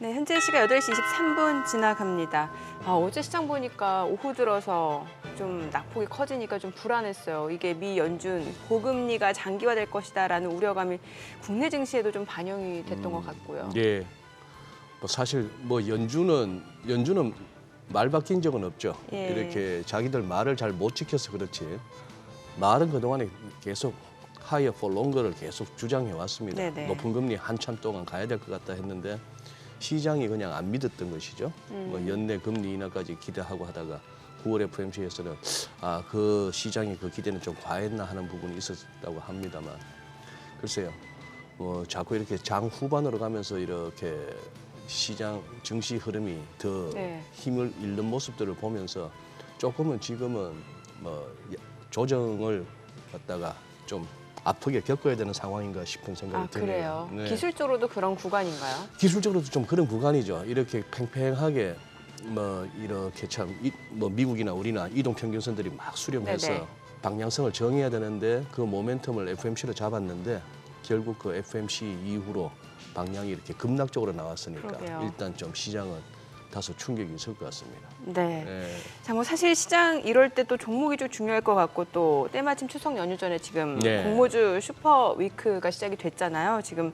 네, 현재 시각 8시 23분 지나갑니다. 어제 시장 보니까 오후 들어서 좀 낙폭이 커지니까 좀 불안했어요. 이게 미 연준 고금리가 장기화될 것이다라는 우려감이 국내 증시에도 좀 반영이 됐던 것 같고요. 예. 뭐 사실 뭐 연준은 말 바뀐 적은 없죠. 예. 이렇게 자기들 말을 잘 못 지켜서 그렇지. 말은 그동안에 계속 하이어 for 롱거를 계속 주장해 왔습니다. 네네. 높은 금리 한참 동안 가야 될 것 같다 했는데 시장이 그냥 안 믿었던 것이죠. 뭐 연내 금리 인하까지 기대하고 하다가 9월 FOMC에서는 그 시장이 그 기대는 좀 과했나 하는 부분이 있었다고 합니다만 글쎄요. 뭐 자꾸 이렇게 장 후반으로 가면서 이렇게 시장 증시 흐름이 더 네. 힘을 잃는 모습들을 보면서 조금은 지금은 뭐 조정을 갖다가 좀 아프게 겪어야 되는 상황인가 싶은 생각이 드네요. 그래요? 네. 기술적으로도 그런 구간인가요? 기술적으로도 좀 그런 구간이죠. 이렇게 팽팽하게 뭐 이렇게 참 뭐 미국이나 우리나 이동 평균선들이 막 수렴해서 네네. 방향성을 정해야 되는데 그 모멘텀을 FMC로 잡았는데 결국 그 FMC 이후로 방향이 이렇게 급락적으로 나왔으니까 그러게요. 일단 좀 시장은 다소 충격이 있을 것 같습니다. 네. 예. 자, 뭐 사실 시장 이럴 때 또 종목이 좀 중요할 것 같고 또 때마침 추석 연휴 전에 지금 네. 공모주 슈퍼 위크가 시작이 됐잖아요. 지금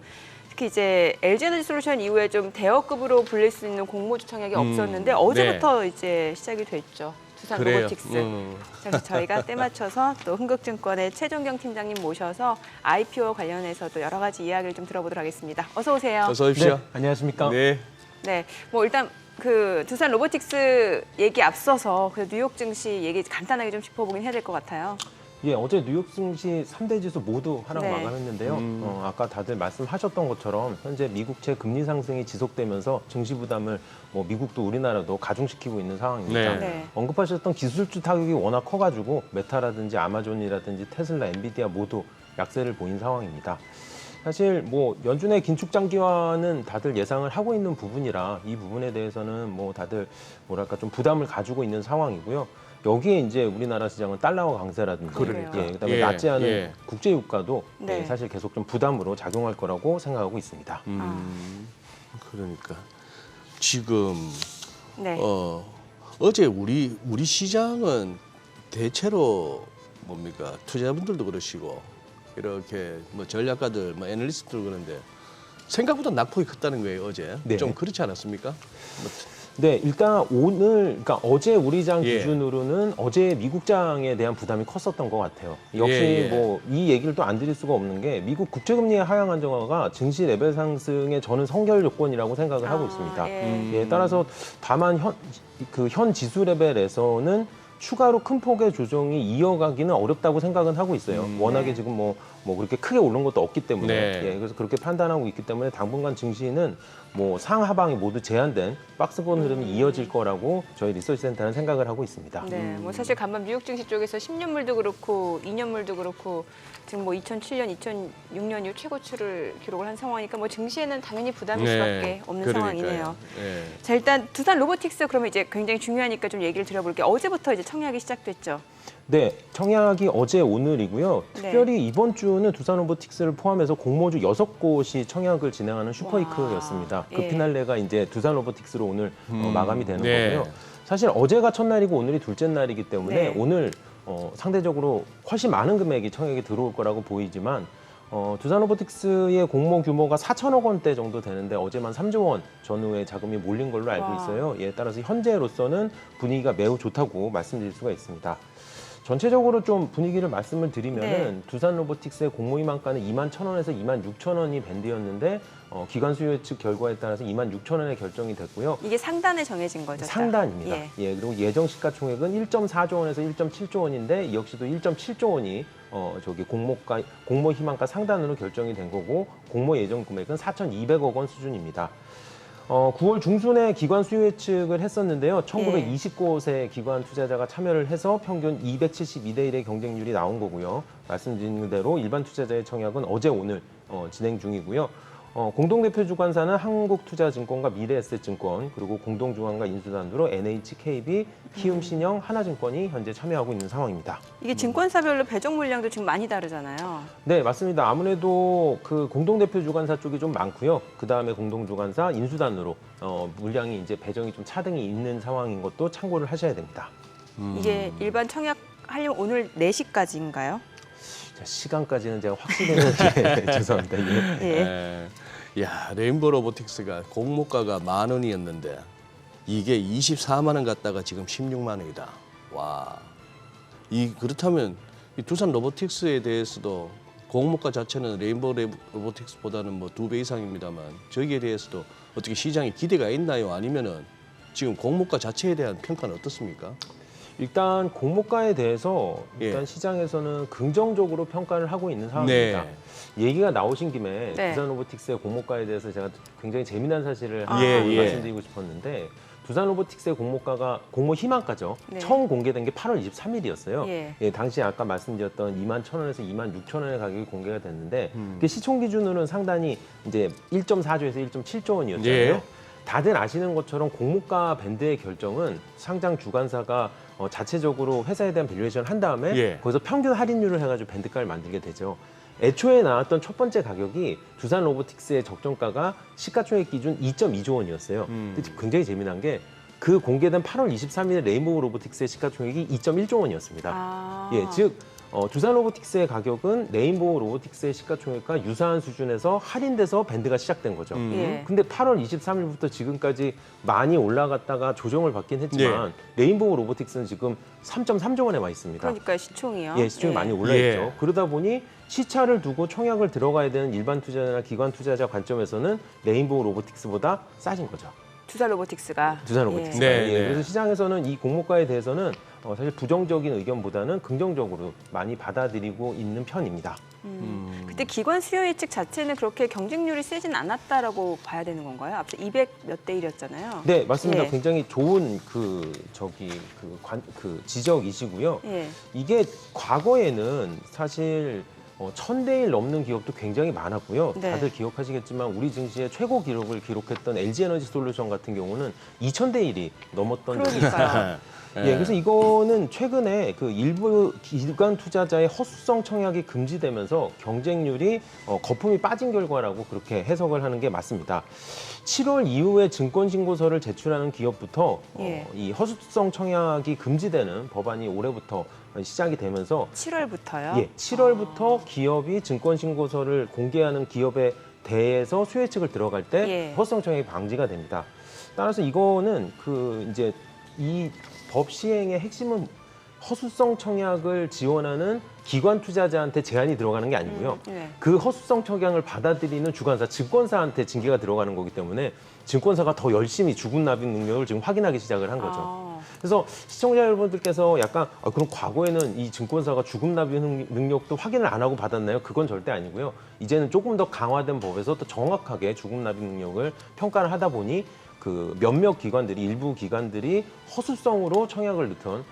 특히 이제 LG에너지솔루션 이후에 좀 대여급으로 불릴 수 있는 공모주 청약이 없었는데 어제부터 이제 시작이 됐죠. 두산 그래요. 로보틱스. 자, 그래서 저희가 때 맞춰서 또 흥국증권의 최종경 팀장님 모셔서 IPO 관련해서도 여러 가지 이야기를 좀 들어보도록 하겠습니다. 어서 오세요. 어서 오십시오. 네, 안녕하십니까? 네. 네, 뭐 일단 그 두산 로보틱스 얘기 앞서서 그 뉴욕 증시 얘기 간단하게 좀 짚어보긴 해야 될 것 같아요. 예, 어제 뉴욕 증시 3대 지수 모두 하락 네. 마감했는데요. 아까 다들 말씀하셨던 것처럼 현재 미국채 금리 상승이 지속되면서 증시 부담을 뭐 미국도 우리나라도 가중시키고 있는 상황입니다. 네. 언급하셨던 기술주 타격이 워낙 커가지고 메타라든지 아마존이라든지 테슬라, 엔비디아 모두 약세를 보인 상황입니다. 사실 뭐 연준의 긴축 장기화는 다들 예상을 하고 있는 부분이라 이 부분에 대해서는 뭐 다들 뭐랄까 좀 부담을 가지고 있는 상황이고요. 여기에 이제 우리나라 시장은 달러와 강세라든지 그러니까. 그다음에 예, 낮지 않은 예. 국제 유가도 네. 사실 계속 좀 부담으로 작용할 거라고 생각하고 있습니다. 그러니까 지금 네. 어제 우리 시장은 대체로 뭡니까 투자자분들도 그러시고 이렇게 뭐 전략가들, 뭐 애널리스트들 그런데 생각보다 낙폭이 컸다는 거예요 어제. 네. 좀 그렇지 않았습니까? 뭐, 네, 일단 오늘, 그러니까 어제 우리 장 예. 기준으로는 어제 미국장에 대한 부담이 컸었던 것 같아요. 역시 예, 예. 뭐 이 얘기를 또 안 드릴 수가 없는 게 미국 국채금리의 하향 안정화가 증시 레벨 상승의 저는 선결 요건이라고 생각을 하고 있습니다. 예. 따라서 다만 현 지수 레벨에서는 추가로 큰 폭의 조정이 이어가기는 어렵다고 생각은 하고 있어요. 워낙에 네. 지금 뭐 그렇게 크게 오른 것도 없기 때문에 네. 예, 그래서 그렇게 판단하고 있기 때문에 당분간 증시는 뭐 상하방이 모두 제한된 박스권 흐름이 이어질 거라고 저희 리서치 센터는 생각을 하고 있습니다. 네, 뭐 사실 간밤 뉴욕 증시 쪽에서 10년물도 그렇고 2년물도 그렇고 지금 뭐 2007년, 2006년 이후 최고치를 기록을 한 상황이니까 뭐 증시에는 당연히 부담일 수밖에 없는 그러니까요. 상황이네요. 예. 자, 일단 두산 로보틱스 그러면 이제 굉장히 중요하니까 좀 얘기를 드려볼게요. 어제부터 이제 청약이 시작됐죠. 네, 청약이 어제 오늘이고요. 네. 특별히 이번 주는 두산 로보틱스를 포함해서 공모주 6곳이 청약을 진행하는 슈퍼위크였습니다. 그 예. 피날레가 이제 두산 로보틱스로 오늘 마감이 되는 네. 거고요. 사실 어제가 첫날이고 오늘이 둘째 날이기 때문에 네. 오늘 상대적으로 훨씬 많은 금액이 청약이 들어올 거라고 보이지만 두산 로보틱스의 공모 규모가 4천억 원대 정도 되는데 어제만 3조 원 전후의 자금이 몰린 걸로 알고 와. 있어요. 예, 따라서 현재로서는 분위기가 매우 좋다고 말씀드릴 수가 있습니다. 전체적으로 좀 분위기를 말씀을 드리면은 네. 두산 로보틱스의 공모 희망가는 2만 1,000원에서 2만 6천 원이 밴드였는데 기관 수요 측 결과에 따라서 2만 6천 원에 결정이 됐고요. 이게 상단에 정해진 거죠. 딱. 상단입니다. 예. 예, 그리고 예정 시가총액은 1.4조 원에서 1.7조 원인데 이 역시도 1.7조 원이 공모 희망가 상단으로 결정이 된 거고 공모 예정 금액은 4,200억 원 수준입니다. 9월 중순에 기관 수요 예측을 했었는데요. 1920곳의 기관 투자자가 참여를 해서 평균 272대 1의 경쟁률이 나온 거고요. 말씀드린 대로 일반 투자자의 청약은 어제 오늘 진행 중이고요. 공동대표 주관사는 한국투자증권과 미래에셋증권 그리고 공동주관과 인수단으로 NHKB, 키움신영, 하나증권이 현재 참여하고 있는 상황입니다. 이게 증권사별로 배정 물량도 지금 많이 다르잖아요. 네, 맞습니다. 아무래도 그 공동대표 주관사 쪽이 좀 많고요. 그 다음에 공동주관사, 인수단으로 물량이 이제 배정이 좀 차등이 있는 상황인 것도 참고를 하셔야 됩니다. 이게 일반 청약 하려면 오늘 4시까지인가요? 자, 시간까지는 제가 확실히는 죄송합니다. 예. 예. 야, 레인보우 로보틱스가 공모가가 10,000원이었는데 이게 24만 원 갔다가 지금 16만 원이다. 와, 그렇다면 이 두산 로보틱스에 대해서도 공모가 자체는 레인보우 로보틱스보다는 뭐 2배 이상입니다만 저기에 대해서도 어떻게 시장에 기대가 있나요? 아니면은 지금 공모가 자체에 대한 평가는 어떻습니까? 일단 공모가에 대해서 일단 예. 시장에서는 긍정적으로 평가를 하고 있는 상황입니다. 네. 얘기가 나오신 김에 네. 두산 로보틱스의 공모가에 대해서 제가 굉장히 재미난 사실을 아. 하나 예. 말씀드리고 싶었는데 두산 로보틱스의 공모가가 공모 희망가죠. 네. 처음 공개된 게 8월 23일이었어요. 예. 당시 아까 말씀드렸던 21,000원에서 26,000원의 가격이 공개가 됐는데 그게 시총 기준으로는 상단이 이제 1.4조에서 1.7조 원이었잖아요. 예. 다들 아시는 것처럼 공모가 밴드의 결정은 상장 주관사가 자체적으로 회사에 대한 밸류에이션을 한 다음에 예. 거기서 평균 할인율을 해가지고 밴드가를 만들게 되죠. 애초에 나왔던 첫 번째 가격이 두산 로보틱스의 적정가가 시가총액 기준 2.2조 원이었어요. 근데 굉장히 재미난 게 그 공개된 8월 23일 레인보우 로보틱스의 시가총액이 2.1조 원이었습니다. 아. 예, 즉 두산 로보틱스의 가격은 레인보우 로보틱스의 시가총액과 유사한 수준에서 할인돼서 밴드가 시작된 거죠. 예. 근데 8월 23일부터 지금까지 많이 올라갔다가 조정을 받긴 했지만 레인보우 로보틱스는 지금 3.3조 원에 와 있습니다. 그러니까 시총이요. 예, 시총이 예. 많이 올라 있죠. 예. 그러다 보니 시차를 두고 청약을 들어가야 되는 일반 투자자나 기관 투자자 관점에서는 레인보우 로보틱스보다 싸진 거죠. 두산 로보틱스가. 두산 로보틱스가. 네, 예, 네. 그래서 시장에서는 이 공모가에 대해서는 사실 부정적인 의견보다는 긍정적으로 많이 받아들이고 있는 편입니다. 그때 기관 수요 예측 자체는 그렇게 경쟁률이 세진 않았다라고 봐야 되는 건가요? 앞서 200 몇 대 1이었잖아요. 네, 맞습니다. 예. 굉장히 좋은 지적이시고요. 예. 이게 과거에는 사실 1,000대1 넘는 기업도 굉장히 많았고요. 네. 다들 기억하시겠지만 우리 증시의 최고 기록을 기록했던 LG에너지 솔루션 같은 경우는 2,000대1이 넘었던 적이 있어요. 그러니까요. 예, 그래서 이거는 최근에 그 일부 기관 투자자의 허수성 청약이 금지되면서 경쟁률이 거품이 빠진 결과라고 그렇게 해석을 하는 게 맞습니다. 7월 이후에 증권신고서를 제출하는 기업부터 예. 이 허수성 청약이 금지되는 법안이 올해부터 시작이 되면서 7월부터요? 예, 7월부터 기업이 증권신고서를 공개하는 기업에 대해서 수요 예측을 들어갈 때 예. 허수성 청약이 방지가 됩니다. 따라서 이거는 이제 이 법 시행의 핵심은 허수성 청약을 지원하는 기관 투자자한테 제한이 들어가는 게 아니고요. 네. 그 허수성 청약을 받아들이는 주관사, 증권사한테 징계가 들어가는 거기 때문에 증권사가 더 열심히 주금 납입 능력을 지금 확인하기 시작을 한 거죠. 아. 그래서 시청자 여러분들께서 약간 그럼 과거에는 이 증권사가 주금 납입 능력도 확인을 안 하고 받았나요? 그건 절대 아니고요. 이제는 조금 더 강화된 법에서 더 정확하게 주금 납입 능력을 평가를 하다 보니 그 몇몇 기관들이 일부 기관들이 허수성으로 청약을 넣던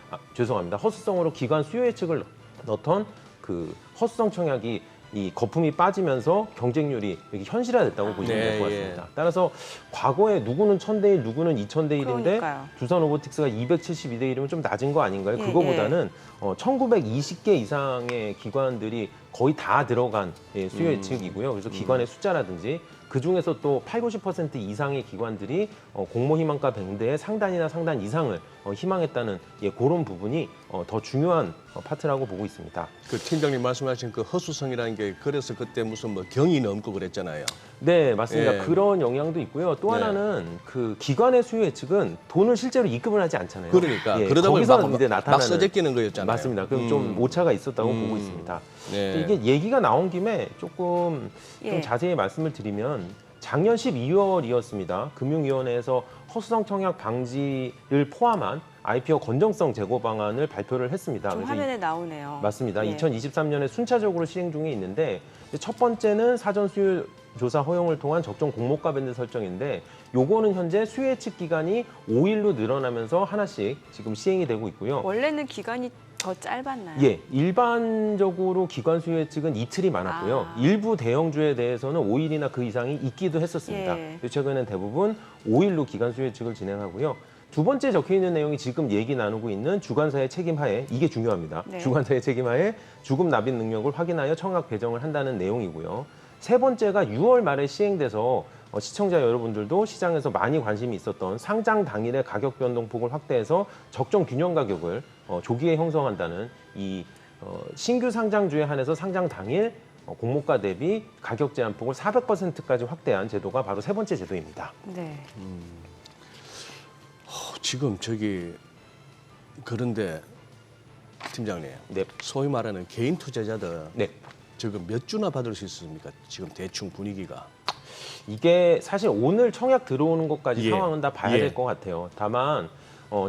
허수성으로 기관 수요 예측을 넣던 그 허수성 청약이 이 거품이 빠지면서 경쟁률이 이렇게 현실화됐다고 보시면 될 것 같습니다. 따라서 과거에 누구는 1,000대1, 누구는 2,000대1인데 그러니까요. 두산 로보틱스가 272대 1이면 좀 낮은 거 아닌가요? 예, 그거보다는 1,920개 이상의 기관들이 거의 다 들어간 수요 예측이고요. 그래서 기관의 숫자라든지 그 중에서 또 80, 90% 이상의 기관들이 공모 희망가 밴드의 상단이나 상단 이상을 희망했다는 그런 부분이 더 중요한 파트라고 보고 있습니다. 그 팀장님 말씀하신 그 허수성이라는 게 그래서 그때 무슨 뭐 경이 넘고 그랬잖아요. 네, 맞습니다. 예. 그런 영향도 있고요. 또 네. 하나는 그 기관의 수요 예측은 돈을 실제로 입금을 하지 않잖아요. 그러니까 예, 그러다 보니 거기서 이제 막 나타나는 써제끼는 거였잖아요. 맞습니다. 그럼 좀 오차가 있었다고 보고 있습니다. 네. 이게 얘기가 나온 김에 조금 좀 예. 자세히 말씀을 드리면 작년 12월이었습니다. 금융위원회에서 허수성 청약 방지를 포함한 IPO 건정성 제고 방안을 발표를 했습니다. 좀 그래서 화면에 나오네요. 맞습니다. 예. 2023년에 순차적으로 시행 중에 있는데 첫 번째는 사전 수요 조사 허용을 통한 적정 공모가 밴드 설정인데 요거는 현재 수요 예측 기간이 5일로 늘어나면서 하나씩 지금 시행이 되고 있고요. 원래는 기간이 더 짧았나요? 예, 일반적으로 기관 수요 예측은 이틀이 많았고요. 아. 일부 대형주에 대해서는 5일이나 그 이상이 있기도 했었습니다. 예. 최근에는 대부분 5일로 기관 수요 예측을 진행하고요. 두 번째 적혀 있는 내용이 지금 얘기 나누고 있는 주관사의 책임하에 이게 중요합니다. 네. 주관사의 책임하에 주급 납입 능력을 확인하여 청약 배정을 한다는 내용이고요. 세 번째가 6월 말에 시행돼서 시청자 여러분들도 시장에서 많이 관심이 있었던 상장 당일의 가격 변동폭을 확대해서 적정 균형 가격을 조기에 형성한다는 이 신규 상장주에 한해서 상장 당일 공모가 대비 가격 제한폭을 400%까지 확대한 제도가 바로 세 번째 제도입니다. 네. 지금 저기 그런데 팀장님, 네. 소위 말하는 개인 투자자들 네. 지금 몇 주나 받을 수 있습니까? 지금 대충 분위기가. 이게 사실 오늘 청약 들어오는 것까지 예. 상황은 다 봐야 예. 될 것 같아요. 다만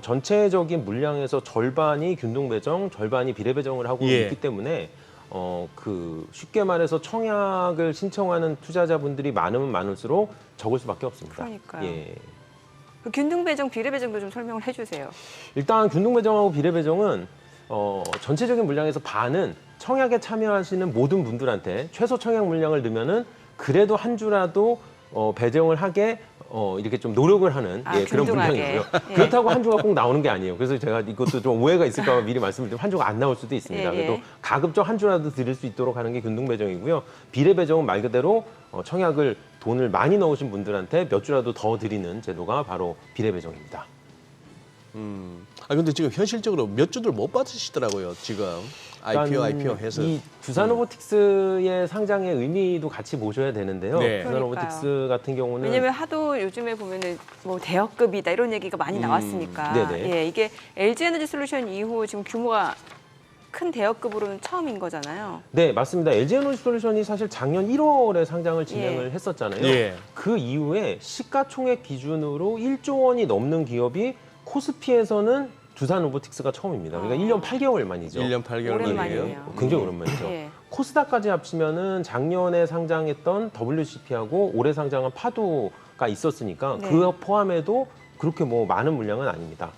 전체적인 물량에서 절반이 균등 배정, 절반이 비례 배정을 하고 예. 있기 때문에 쉽게 말해서 청약을 신청하는 투자자분들이 많으면 많을수록 적을 수밖에 없습니다. 그러니까요. 예. 그 균등 배정, 비례 배정도 좀 설명을 해주세요. 일단 균등 배정하고 비례 배정은 전체적인 물량에서 반은 청약에 참여하시는 모든 분들한테 최소 청약 물량을 넣으면은 그래도 한 주라도 배정을 하게 이렇게 좀 노력을 하는 그런 균등하게. 물량이고요. 예. 그렇다고 한 주가 꼭 나오는 게 아니에요. 그래서 제가 이것도 좀 오해가 있을까 봐 미리 말씀을 드리면 한 주가 안 나올 수도 있습니다. 예, 예. 그래도 가급적 한 주라도 드릴 수 있도록 하는 게 균등 배정이고요. 비례 배정은 말 그대로 청약을 돈을 많이 넣으신 분들한테 몇 주라도 더 드리는 제도가 바로 비례 배정입니다. 근데 지금 현실적으로 몇 주들 못 받으시더라고요. 지금 IPO 해서. 이 두산로보틱스의 상장의 의미도 같이 보셔야 되는데요. 네. 두산로보틱스 같은 경우는 왜냐면 하도 요즘에 보면은 뭐 대역급이다 이런 얘기가 많이 나왔으니까. 네네. 예, 이게 LG에너지솔루션 이후 지금 규모가 큰 대역급으로는 처음인 거잖아요. 네, 맞습니다. LG에너지솔루션이 사실 작년 1월에 상장을 진행을 예. 했었잖아요. 예. 그 이후에 시가총액 기준으로 1조 원이 넘는 기업이 코스피에서는 두산로보틱스가 처음입니다. 그러니까 1년 8개월 만이죠. 1년 8개월 만이에요. 오랜만이네요. 굉장히 오랜만이죠. 예. 코스닥까지 합치면은 작년에 상장했던 WCP하고 올해 상장한 파도가 있었으니까 네. 그 포함해도 그렇게 뭐 많은 물량은 아닙니다.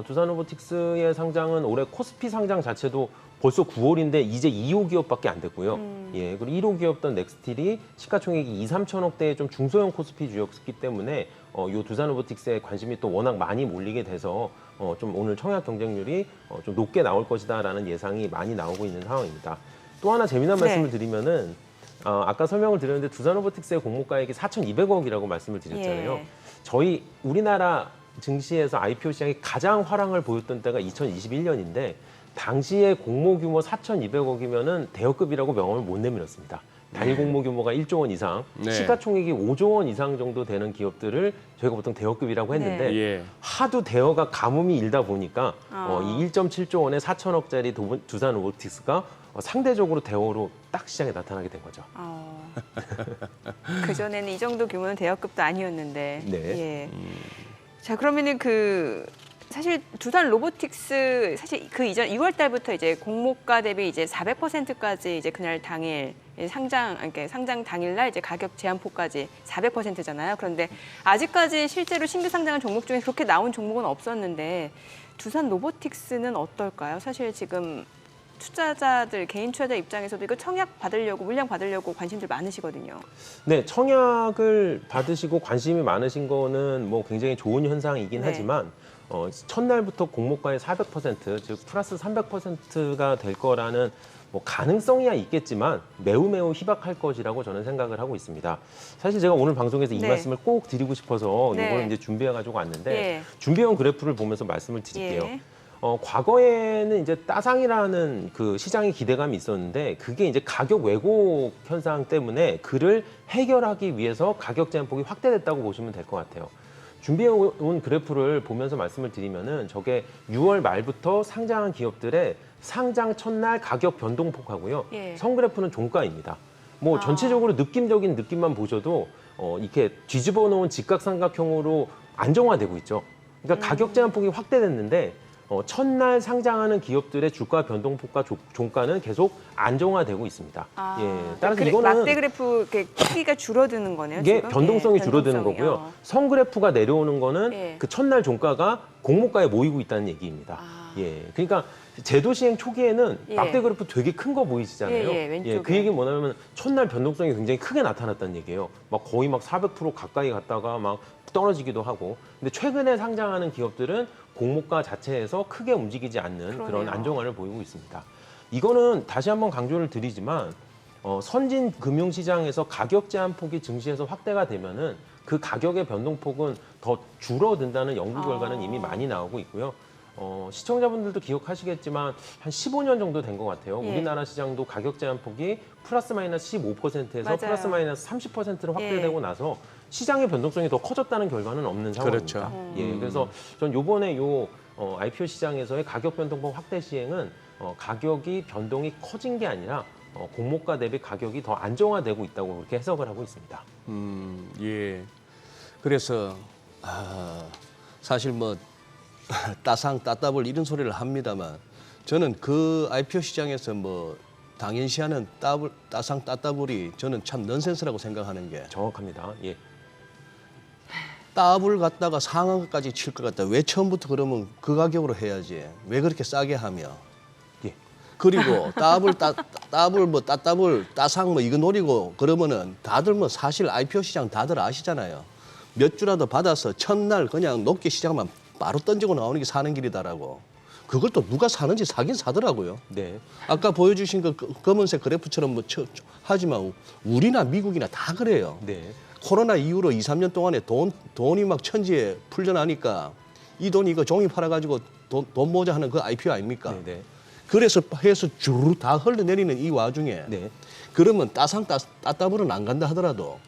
두산로보틱스의 상장은 올해 코스피 상장 자체도 벌써 9월인데 이제 2호 기업밖에 안 됐고요. 예, 그리고 1호 기업던 넥스틸이 시가총액이 2, 3천억대의 좀 중소형 코스피 주였기 때문에 이 두산로보틱스에 관심이 또 워낙 많이 몰리게 돼서 좀 오늘 청약 경쟁률이 좀 높게 나올 것이다라는 예상이 많이 나오고 있는 상황입니다. 또 하나 재미난 네. 말씀을 드리면은 아까 설명을 드렸는데 두산로보틱스의 공모가액이 4,200억이라고 말씀을 드렸잖아요. 예. 저희 우리나라 증시에서 IPO 시장이 가장 화랑을 보였던 때가 2021년인데 당시에 공모 규모 4,200억이면은 대여급이라고 명함을 못 내밀었습니다. 단일 공모 규모가 1조 원 이상, 네. 시가총액이 5조 원 이상 정도 되는 기업들을 저희가 보통 대여급이라고 했는데 네. 예. 하도 대여가 가뭄이 일다 보니까 아. 이 1.7조 원에 4천억짜리 두산 로보틱스가 상대적으로 대여로 딱 시장에 나타나게 된 거죠. 그 전에는 이 정도 규모는 대역급도 아니었는데. 네. 예. 자, 그러면은 사실 두산 로보틱스 사실 그 이전 6월 달부터 이제 공모가 대비 이제 400%까지 이제 그날 당일 그러니까 상장 당일날 이제 가격 제한폭까지 400%잖아요. 그런데 아직까지 실제로 신규 상장한 종목 중에 그렇게 나온 종목은 없었는데 두산 로보틱스는 어떨까요? 사실 지금 투자자들 개인 투자자 입장에서도 이거 청약 받으려고 물량 받으려고 관심들 많으시거든요. 네, 청약을 받으시고 관심이 많으신 거는 뭐 굉장히 좋은 현상이긴 네. 하지만 첫날부터 공모가의 400%, 즉 플러스 300%가 될 거라는 뭐 가능성이야 있겠지만 매우 희박할 것이라고 저는 생각을 하고 있습니다. 사실 제가 오늘 방송에서 이 네. 말씀을 꼭 드리고 싶어서 네. 이걸 이제 준비해 가지고 왔는데 예. 준비해온 그래프를 보면서 말씀을 드릴게요. 예. 과거에는 이제 따상이라는 그 시장의 기대감이 있었는데 그게 이제 가격 왜곡 현상 때문에 그를 해결하기 위해서 가격 제한폭이 확대됐다고 보시면 될 것 같아요. 준비해온 그래프를 보면서 말씀을 드리면은 저게 6월 말부터 상장한 기업들의 상장 첫날 가격 변동폭하고요. 예. 선그래프는 종가입니다. 뭐 전체적으로 느낌적인 느낌만 보셔도 이렇게 뒤집어 놓은 직각삼각형으로 안정화되고 있죠. 그러니까 가격 제한폭이 확대됐는데 첫날 상장하는 기업들의 주가 변동폭과 종가는 계속 안정화되고 있습니다. 예, 따라서 이거는 막대 그래프 크기가 줄어드는 거네요. 이게 지금? 변동성이 예, 줄어드는 변동성이. 거고요. 선그래프가 내려오는 거는 예. 그 첫날 종가가 공모가에 모이고 있다는 얘기입니다. 예, 그러니까 제도 시행 초기에는 예. 막대 그래프 되게 큰 거 보이시잖아요. 예, 왼쪽에. 그 얘기 뭐냐면 첫날 변동성이 굉장히 크게 나타났다는 얘기예요. 막 거의 막 400% 가까이 갔다가 막 떨어지기도 하고. 근데 최근에 상장하는 기업들은 공모가 자체에서 크게 움직이지 않는 그런 그러네요. 안정화를 보이고 있습니다. 이거는 다시 한번 강조를 드리지만 선진 금융시장에서 가격 제한 폭이 증시에서 확대가 되면은 그 가격의 변동폭은 더 줄어든다는 연구 결과는 이미 많이 나오고 있고요. 시청자분들도 기억하시겠지만 한 15년 정도 된 것 같아요. 예. 우리나라 시장도 가격 제한 폭이 플러스 마이너스 15%에서 맞아요. 플러스 마이너스 30%로 확대되고 나서 시장의 변동성이 더 커졌다는 결과는 없는 상황입니다. 그렇죠. 예, 그래서 전 요번에 IPO 시장에서의 가격 변동폭 확대 시행은 가격이 변동이 커진 게 아니라 공모가 대비 가격이 더 안정화되고 있다고 그렇게 해석을 하고 있습니다. 예. 그래서 사실 뭐 따상 따따블 이런 소리를 합니다만 저는 그 IPO 시장에서 뭐 당연시하는 따상 따따블이 저는 참 넌센스라고 생각하는 게 정확합니다. 예. 따블 갖다가 상한가까지 칠 것 같다. 왜 처음부터 그러면 그 가격으로 해야지? 왜 그렇게 싸게 하며? 예. 그리고 따블 뭐 따따블 따상 뭐 이거 노리고 그러면은 다들 뭐 사실 IPO 시장 다들 아시잖아요. 몇 주라도 받아서 첫날 그냥 높게 시장만 바로 던지고 나오는 게 사는 길이다라고. 그걸 또 누가 사는지 사긴 사더라고요. 네. 아까 보여주신 그 검은색 그래프처럼 뭐 하지만 우리나 미국이나 다 그래요. 네. 코로나 이후로 2, 3년 동안에 돈이 막 천지에 풀려나니까 이 돈 이거 종이 팔아가지고 돈 모자 하는 그 IPO 아닙니까? 네. 네. 그래서 해서 주르륵 다 흘러내리는 이 와중에 네. 그러면 따따블은 안 간다 하더라도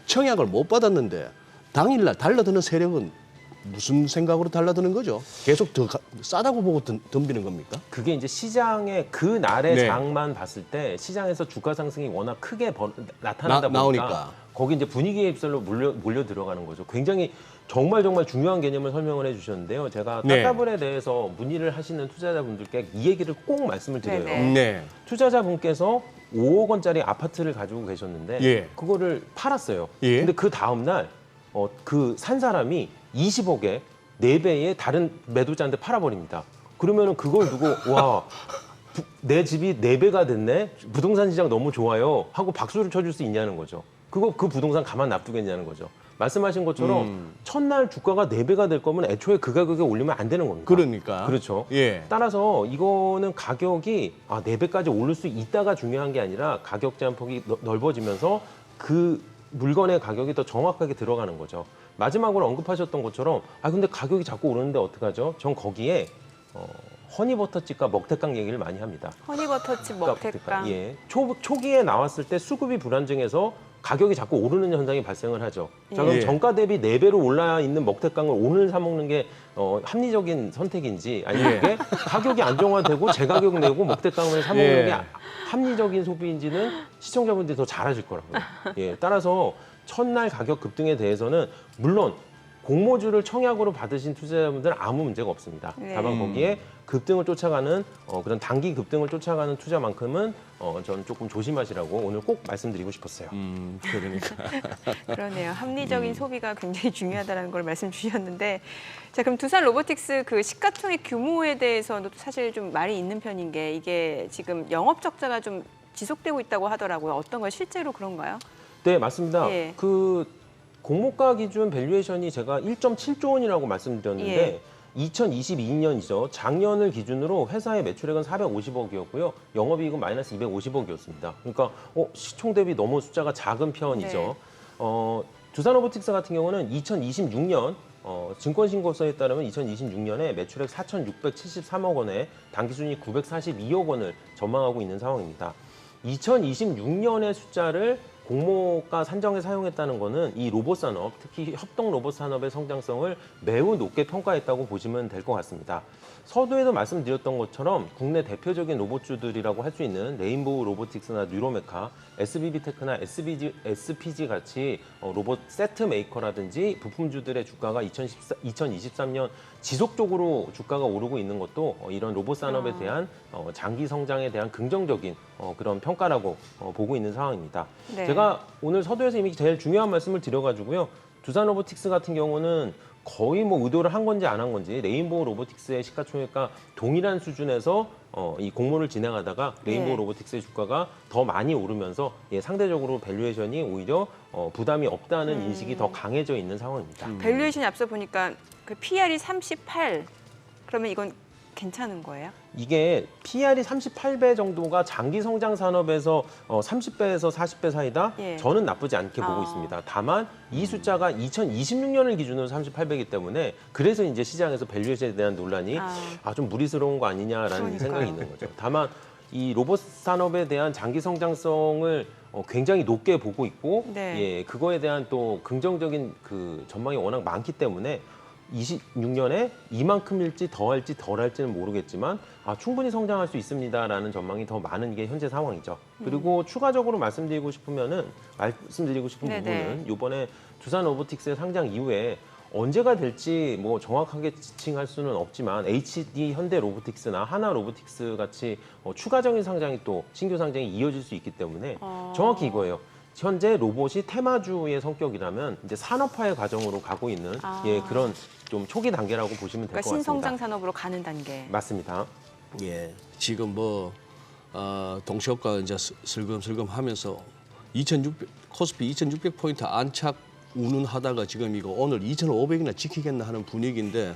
청약을 못 받았는데 당일날 달라드는 세력은 무슨 생각으로 달라드는 거죠? 계속 더 싸다고 보고 덤비는 겁니까? 그게 이제 시장의 그 날의 네. 장만 봤을 때 시장에서 주가 상승이 워낙 크게 나타나다 보니까 나오니까. 거기 이제 분위기에 휩쓸려 몰려 들어가는 거죠. 굉장히 정말 중요한 개념을 설명을 해주셨는데요. 제가 네. 따따블에 대해서 문의를 하시는 투자자분들께 이 얘기를 꼭 말씀을 드려요. 네네. 네. 투자자분께서 5억 원짜리 아파트를 가지고 계셨는데 예. 그거를 팔았어요. 예. 근데 그 다음 날 그 산 사람이 20억에 4배의 다른 매도자한테 팔아버립니다. 그러면은 그걸 두고 와, 내 집이 4배가 됐네? 부동산 시장 너무 좋아요. 하고 박수를 쳐줄 수 있냐는 거죠. 그 부동산 가만 놔두겠냐는 거죠. 말씀하신 것처럼 첫날 주가가 4배가 될 거면 애초에 그 가격에 올리면 안 되는 겁니다. 그러니까. 그렇죠. 예. 따라서 이거는 가격이 4배까지 오를 수 있다가 중요한 게 아니라 가격 제한폭이 넓어지면서 그 물건의 가격이 더 정확하게 들어가는 거죠. 마지막으로 언급하셨던 것처럼 근데 가격이 자꾸 오르는데 어떡하죠? 전 거기에 허니버터칩과 먹태깡 얘기를 많이 합니다. 허니버터칩 먹태깡. 예. 초기에 나왔을 때 수급이 불안정해서 가격이 자꾸 오르는 현상이 발생을 하죠. 자, 그럼 예. 정가 대비 4배로 올라 있는 먹태깡을 오늘 사 먹는 게 합리적인 선택인지 아니면 예. 그게 가격이 안정화되고 제 가격 내고 먹태깡을 사 먹는 게 합리적인 소비인지는 시청자분들이 더 잘 아실 거라고요. 예. 따라서 첫날 가격 급등에 대해서는 물론 공모주를 청약으로 받으신 투자자분들은 아무 문제가 없습니다. 네. 다만 거기에 급등을 쫓아가는 그런 단기 급등을 쫓아가는 투자만큼은 저는 조금 조심하시라고 오늘 꼭 말씀드리고 싶었어요. 그러니까. 그러네요. 합리적인 소비가 굉장히 중요하다는 걸 말씀 주셨는데, 자 그럼 두산 로보틱스 그 시가총액 규모에 대해서도 사실 좀 말이 있는 편인 게 이게 지금 영업 적자가 좀 지속되고 있다고 하더라고요. 어떤 걸 실제로 그런가요? 네, 맞습니다. 예. 그 공모가 기준 밸류에이션이 제가 1.7조 원이라고 말씀드렸는데 예. 2022년이죠. 작년을 기준으로 회사의 매출액은 450억이었고요. 영업이익은 마이너스 250억이었습니다. 그러니까 시총 대비 너무 숫자가 작은 편이죠. 네. 두산로보틱스 같은 경우는 2026년 증권신고서에 따르면 2026년에 매출액 4,673억 원에 당기순이익 942억 원을 전망하고 있는 상황입니다. 2026년의 숫자를 공모가 산정에 사용했다는 것은 이 로봇 산업, 특히 협동 로봇 산업의 성장성을 매우 높게 평가했다고 보시면 될 것 같습니다. 서두에도 말씀드렸던 것처럼 국내 대표적인 로봇주들이라고 할 수 있는 레인보우 로보틱스나 뉴로메카, SBB테크나 SPG 같이 로봇 세트 메이커라든지 부품주들의 주가가 2023년 지속적으로 주가가 오르고 있는 것도 이런 로봇 산업에 대한 장기 성장에 대한 긍정적인 그런 평가라고 보고 있는 상황입니다. 네. 제가 오늘 서두에서 이미 제일 중요한 말씀을 드려가지고요. 두산 로보틱스 같은 경우는 거의 뭐 의도를 한 건지 안 한 건지 레인보우 로보틱스의 시가총액과 동일한 수준에서 이 공모를 진행하다가 레인보우 네. 로보틱스의 주가가 더 많이 오르면서 상대적으로 밸류에이션이 오히려 부담이 없다는 인식이 더 강해져 있는 상황입니다. 밸류에이션이 앞서 보니까 그 PR이 38. 그러면 이건 괜찮은 거예요? 이게 PR이 38배 정도가 장기 성장 산업에서 30배에서 40배 사이다? 예. 저는 나쁘지 않게 보고 있습니다. 다만 이 숫자가 2026년을 기준으로 38배이기 때문에 그래서 이제 시장에서 밸류에이션에 대한 논란이 좀 무리스러운 거 아니냐라는 그러니까요. 생각이 있는 거죠. 다만 이 로봇 산업에 대한 장기 성장성을 굉장히 높게 보고 있고 네. 그거에 대한 또 긍정적인 그 전망이 워낙 많기 때문에 26년에 이만큼일지 더할지 덜할지는 모르겠지만 충분히 성장할 수 있습니다라는 전망이 더 많은 게 현재 상황이죠. 그리고 추가적으로 말씀드리고 싶은 네네. 부분은 이번에 두산 로보틱스의 상장 이후에 언제가 될지 뭐 정확하게 지칭할 수는 없지만 HD 현대 로보틱스나 하나 로보틱스 같이 추가적인 상장이 또 신규 상장이 이어질 수 있기 때문에 정확히 이거예요. 현재 로봇이 테마주의 성격이라면 이제 산업화의 과정으로 가고 있는 그런 좀 초기 단계라고 보시면 될 것 그러니까 같습니다. 신성장 산업으로 가는 단계. 맞습니다. 예, 지금 뭐 동시효과 이제 슬금슬금 하면서 2,600 코스피 2,600포인트 안착 운운하다가 지금 이거 오늘 2,500이나 지키겠나 하는 분위기인데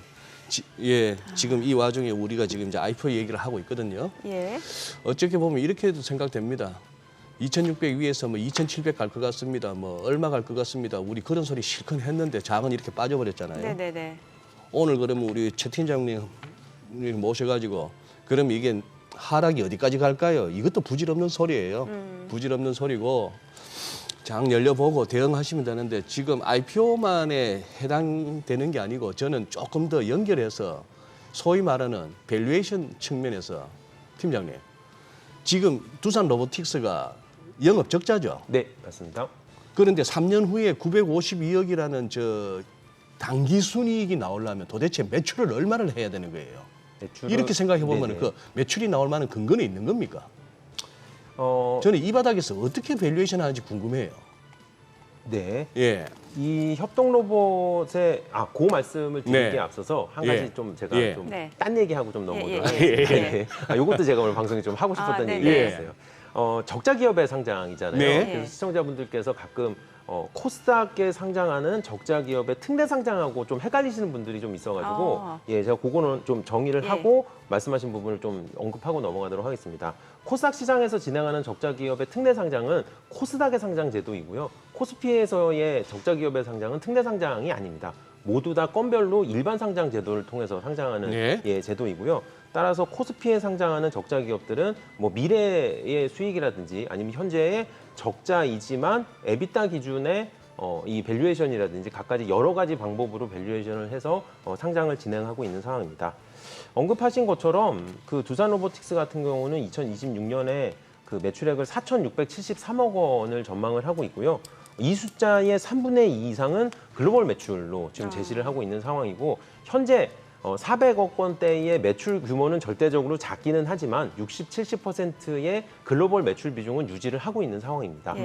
지금 이 와중에 우리가 지금 이제 IPO 얘기를 하고 있거든요. 예. 어떻게 보면 이렇게도 생각됩니다. 2,600 위에서 뭐 2,700 갈 것 같습니다. 뭐 얼마 갈 것 같습니다. 우리 그런 소리 실컷 했는데 장은 이렇게 빠져버렸잖아요. 네네네. 오늘 그러면 우리 최 팀장님 모셔가지고 그럼 이게 하락이 어디까지 갈까요? 이것도 부질없는 소리예요. 부질없는 소리고 장 열려보고 대응하시면 되는데 지금 IPO만에 해당되는 게 아니고 저는 조금 더 연결해서 소위 말하는 밸류에이션 측면에서 팀장님 지금 두산 로보틱스가 영업 적자죠. 네, 맞습니다. 그런데 3년 후에 952억이라는 저 단기 순이익이 나오려면 도대체 매출을 얼마를 해야 되는 거예요? 이렇게 생각해 보면 그 매출이 나올 만한 근거는 있는 겁니까? 저는 이 바닥에서 어떻게 밸류에이션 하는지 궁금해요. 네. 예. 이 협동 로봇의 그 말씀을 드리기에 네. 앞서서 한 가지 예. 좀 제가 예. 좀 네. 딴 얘기하고 좀 넘어오도록 예. 하겠습니다. 이것도 제가 오늘 방송에 좀 하고 싶었던 네네. 얘기였어요. 적자 기업의 상장이잖아요. 네. 그래서 시청자분들께서 가끔 코스닥에 상장하는 적자 기업의 특례 상장하고 좀 헷갈리시는 분들이 좀 있어가지고 제가 그거는 좀 정리를 예. 하고 말씀하신 부분을 좀 언급하고 넘어가도록 하겠습니다. 코스닥 시장에서 진행하는 적자 기업의 특례 상장은 코스닥의 상장 제도이고요. 코스피에서의 적자 기업의 상장은 특례 상장이 아닙니다. 모두 다 건별로 일반 상장 제도를 통해서 상장하는 네. 제도이고요. 따라서 코스피에 상장하는 적자 기업들은 뭐 미래의 수익이라든지 아니면 현재의 적자이지만 에비타 기준의 이 밸류에이션이라든지 각가지 여러 가지 방법으로 밸류에이션을 해서 상장을 진행하고 있는 상황입니다. 언급하신 것처럼 그 두산 로보틱스 같은 경우는 2026년에 그 매출액을 4,673억 원을 전망을 하고 있고요. 이 숫자의 3분의 2 이상은 글로벌 매출로 지금 제시를 하고 있는 상황이고 현재 400억 원대의 매출 규모는 절대적으로 작기는 하지만 60, 70%의 글로벌 매출 비중은 유지를 하고 있는 상황입니다.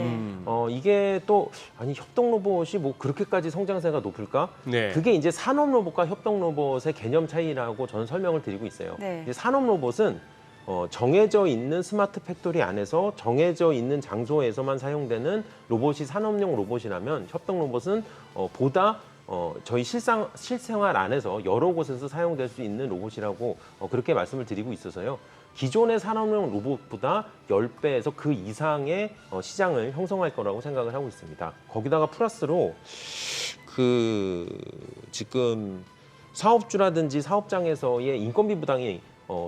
이게 또 협동 로봇이 뭐 그렇게까지 성장세가 높을까? 네. 그게 이제 산업 로봇과 협동 로봇의 개념 차이라고 저는 설명을 드리고 있어요. 네. 이제 산업 로봇은 정해져 있는 스마트 팩토리 안에서 정해져 있는 장소에서만 사용되는 로봇이 산업용 로봇이라면 협동 로봇은 보다 저희 실생활 안에서 여러 곳에서 사용될 수 있는 로봇이라고 그렇게 말씀을 드리고 있어서요. 기존의 산업용 로봇보다 10배에서 그 이상의 시장을 형성할 거라고 생각을 하고 있습니다. 거기다가 플러스로 지금 사업주라든지 사업장에서의 인건비 부담이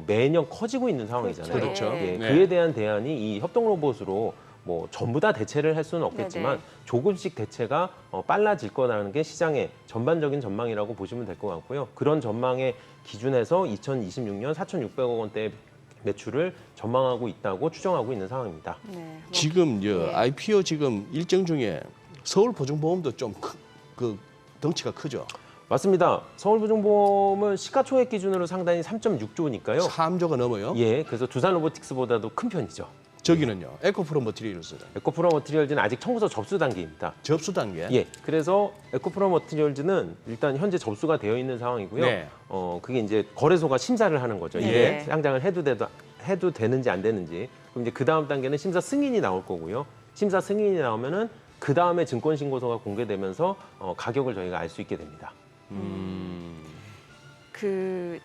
매년 커지고 있는 상황이잖아요. 그렇죠. 네. 그에 대한 대안이 이 협동 로봇으로 뭐 전부 다 대체를 할 수는 없겠지만 네네. 조금씩 대체가 빨라질 거라는 게 시장의 전반적인 전망이라고 보시면 될 것 같고요. 그런 전망의 기준에서 2026년 4,600억 원대의 매출을 전망하고 있다고 추정하고 있는 상황입니다. 네. 뭐, 지금 예. IPO 지금 일정 중에 서울보증보험도 좀 덩치가 크죠. 맞습니다. 서울보증보험은 시가총액 기준으로 상당히 3.6조니까요. 3조가 넘어요. 그래서 두산 로보틱스보다도 큰 편이죠. 저기는요. 에코프로 머티리얼스 에코프로 머티리얼즈는 아직 청구서 접수 단계입니다. 접수 단계. 예, 그래서 에코프로 머티리얼즈는 일단 현재 접수가 되어 있는 상황이고요. 네. 그게 이제 거래소가 심사를 하는 거죠. 이게 네. 상장을 해도 되는지 안 되는지. 그럼 이제 그 다음 단계는 심사 승인이 나올 거고요. 심사 승인이 나오면은 그 다음에 증권신고서가 공개되면서 가격을 저희가 알 수 있게 됩니다. 그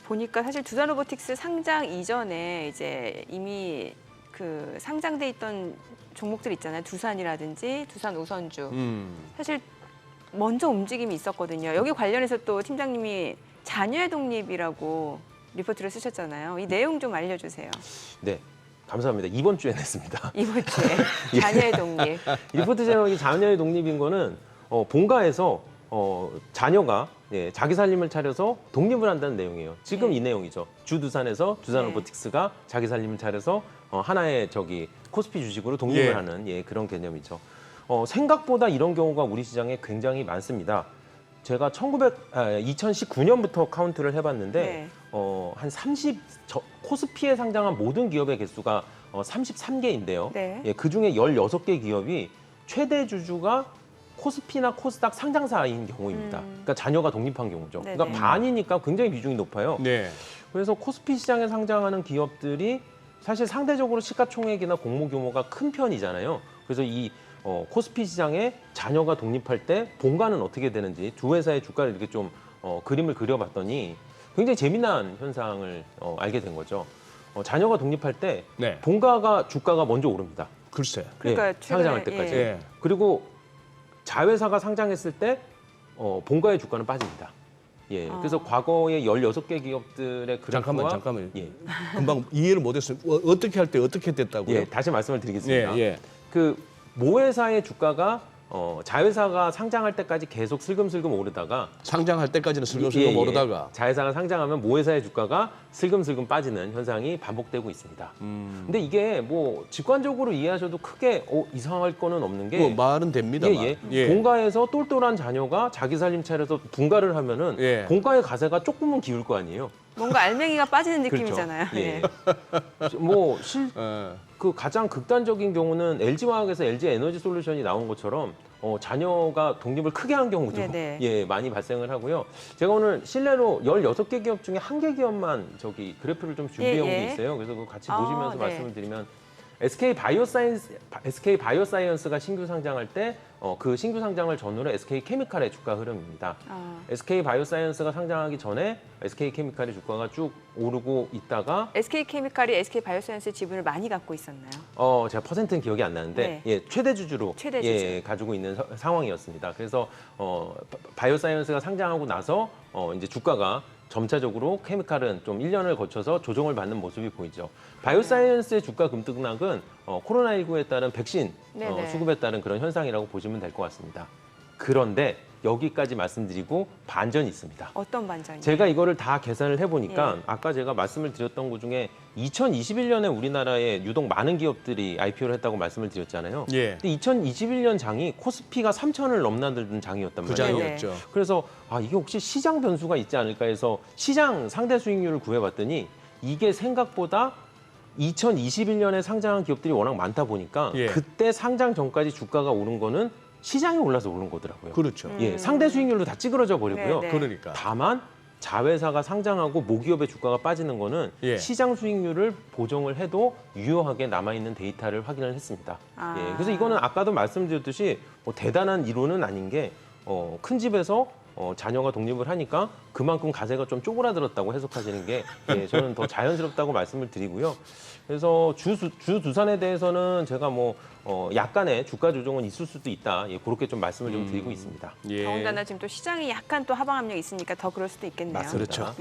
보니까 사실 두산 로보틱스 상장 이전에 이제 이미 그 상장돼 있던 종목들 있잖아요. 두산이라든지 두산 우선주. 사실 먼저 움직임이 있었거든요. 여기 관련해서 또 팀장님이 자녀의 독립이라고 리포트를 쓰셨잖아요. 이 내용 좀 알려주세요. 네, 감사합니다. 이번 주에 냈습니다. 이번 주에 자녀의 독립. 리포트 제목이 자녀의 독립인 거는 본가에서 자녀가 자기 살림을 차려서 독립을 한다는 내용이에요. 지금 네. 이 내용이죠. 주두산에서 두산 네. 로보틱스가 자기 살림을 차려서 하나의 코스피 주식으로 독립을 예. 하는 그런 개념이죠. 생각보다 이런 경우가 우리 시장에 굉장히 많습니다. 제가 2019년부터 카운트를 해봤는데 네. 코스피에 상장한 모든 기업의 개수가 33개인데요. 네. 그 중에 16개 기업이 최대 주주가 코스피나 코스닥 상장사인 경우입니다. 그러니까 자녀가 독립한 경우죠. 네네. 그러니까 반이니까 굉장히 비중이 높아요. 네. 그래서 코스피 시장에 상장하는 기업들이 사실 상대적으로 시가총액이나 공모 규모가 큰 편이잖아요. 그래서 이 코스피 시장에 자녀가 독립할 때 본가는 어떻게 되는지 두 회사의 주가를 이렇게 좀 그림을 그려봤더니 굉장히 재미난 현상을 알게 된 거죠. 자녀가 독립할 때 네. 본가가 주가가 먼저 오릅니다. 글쎄. 그러니까 상장할 최근에, 때까지. 예. 그리고 자회사가 상장했을 때 본가의 주가는 빠집니다. 그래서 과거에 16개 기업들의 그래프와 잠깐만. 예, 금방 이해를 못했어요. 어떻게 할 때 어떻게 됐다고요? 다시 말씀을 드리겠습니다. 예. 그 모회사의 주가가 자회사가 상장할 때까지 계속 슬금슬금 오르다가 상장할 때까지는 슬금슬금 오르다가 자회사가 상장하면 모회사의 주가가 슬금슬금 빠지는 현상이 반복되고 있습니다. 근데 이게 뭐 직관적으로 이해하셔도 크게 이상할 거는 없는 게 뭐 말은 됩니다만. 본가에서 똘똘한 자녀가 자기 살림 차려서 분가를 하면은 예. 본가의 가세가 조금은 기울 거 아니에요. 뭔가 알맹이가 빠지는 그렇죠. 느낌이잖아요. 예. 네. 그 가장 극단적인 경우는 LG화학에서 LG에너지솔루션이 나온 것처럼 자녀가 독립을 크게 한 경우도 네네. 많이 발생을 하고요. 제가 오늘 실내로 16개 기업 중에 1개 기업만 그래프를 좀 준비해 온 게 있어요. 그래서 그거 같이 보시면서 네. 말씀을 드리면 SK 바이오사이언스가 신규 상장할 때 그 신규 상장을 전후로 SK 케미칼의 주가 흐름입니다. SK 바이오사이언스가 상장하기 전에 SK 케미칼의 주가가 쭉 오르고 있다가 SK 케미칼이 SK 바이오사이언스 지분을 많이 갖고 있었나요? 제가 퍼센트는 기억이 안 나는데 최대 주주로 가지고 있는 상황이었습니다. 그래서 바이오사이언스가 상장하고 나서 이제 주가가 점차적으로 케미칼은 좀 1년을 거쳐서 조정을 받는 모습이 보이죠. 바이오사이언스의 주가 급등락은 코로나19에 따른 백신 수급에 따른 그런 현상이라고 보시면 될 것 같습니다. 그런데 여기까지 말씀드리고 반전이 있습니다. 어떤 반전이요? 제가 이거를 다 계산을 해보니까 아까 제가 말씀을 드렸던 것 중에 2021년에 우리나라에 유독 많은 기업들이 IPO를 했다고 말씀을 드렸잖아요. 예. 근데 2021년 장이 코스피가 3,000을 넘나드는 장이었단 그 말이에요. 장이었죠. 그래서 이게 혹시 시장 변수가 있지 않을까 해서 시장 상대 수익률을 구해봤더니 이게 생각보다 2021년에 상장한 기업들이 워낙 많다 보니까 그때 상장 전까지 주가가 오른 거는 시장이 올라서 오른 거더라고요. 그렇죠. 상대 수익률도 다 찌그러져 버리고요. 네네. 그러니까. 다만 자회사가 상장하고 모기업의 주가가 빠지는 거는 시장 수익률을 보정을 해도 유효하게 남아있는 데이터를 확인을 했습니다. 그래서 이거는 아까도 말씀드렸듯이 뭐 대단한 이론은 아닌 게 큰 집에서 자녀가 독립을 하니까 그만큼 가세가 좀 쪼그라들었다고 해석하시는 게 저는 더 자연스럽다고 말씀을 드리고요. 그래서 주두산에 대해서는 제가 약간의 주가 조정은 있을 수도 있다. 그렇게 좀 말씀을 좀 드리고 있습니다. 더군다나 지금 또 시장이 약간 또 하방 압력이 있으니까 더 그럴 수도 있겠네요. 맞습니다. 그렇죠.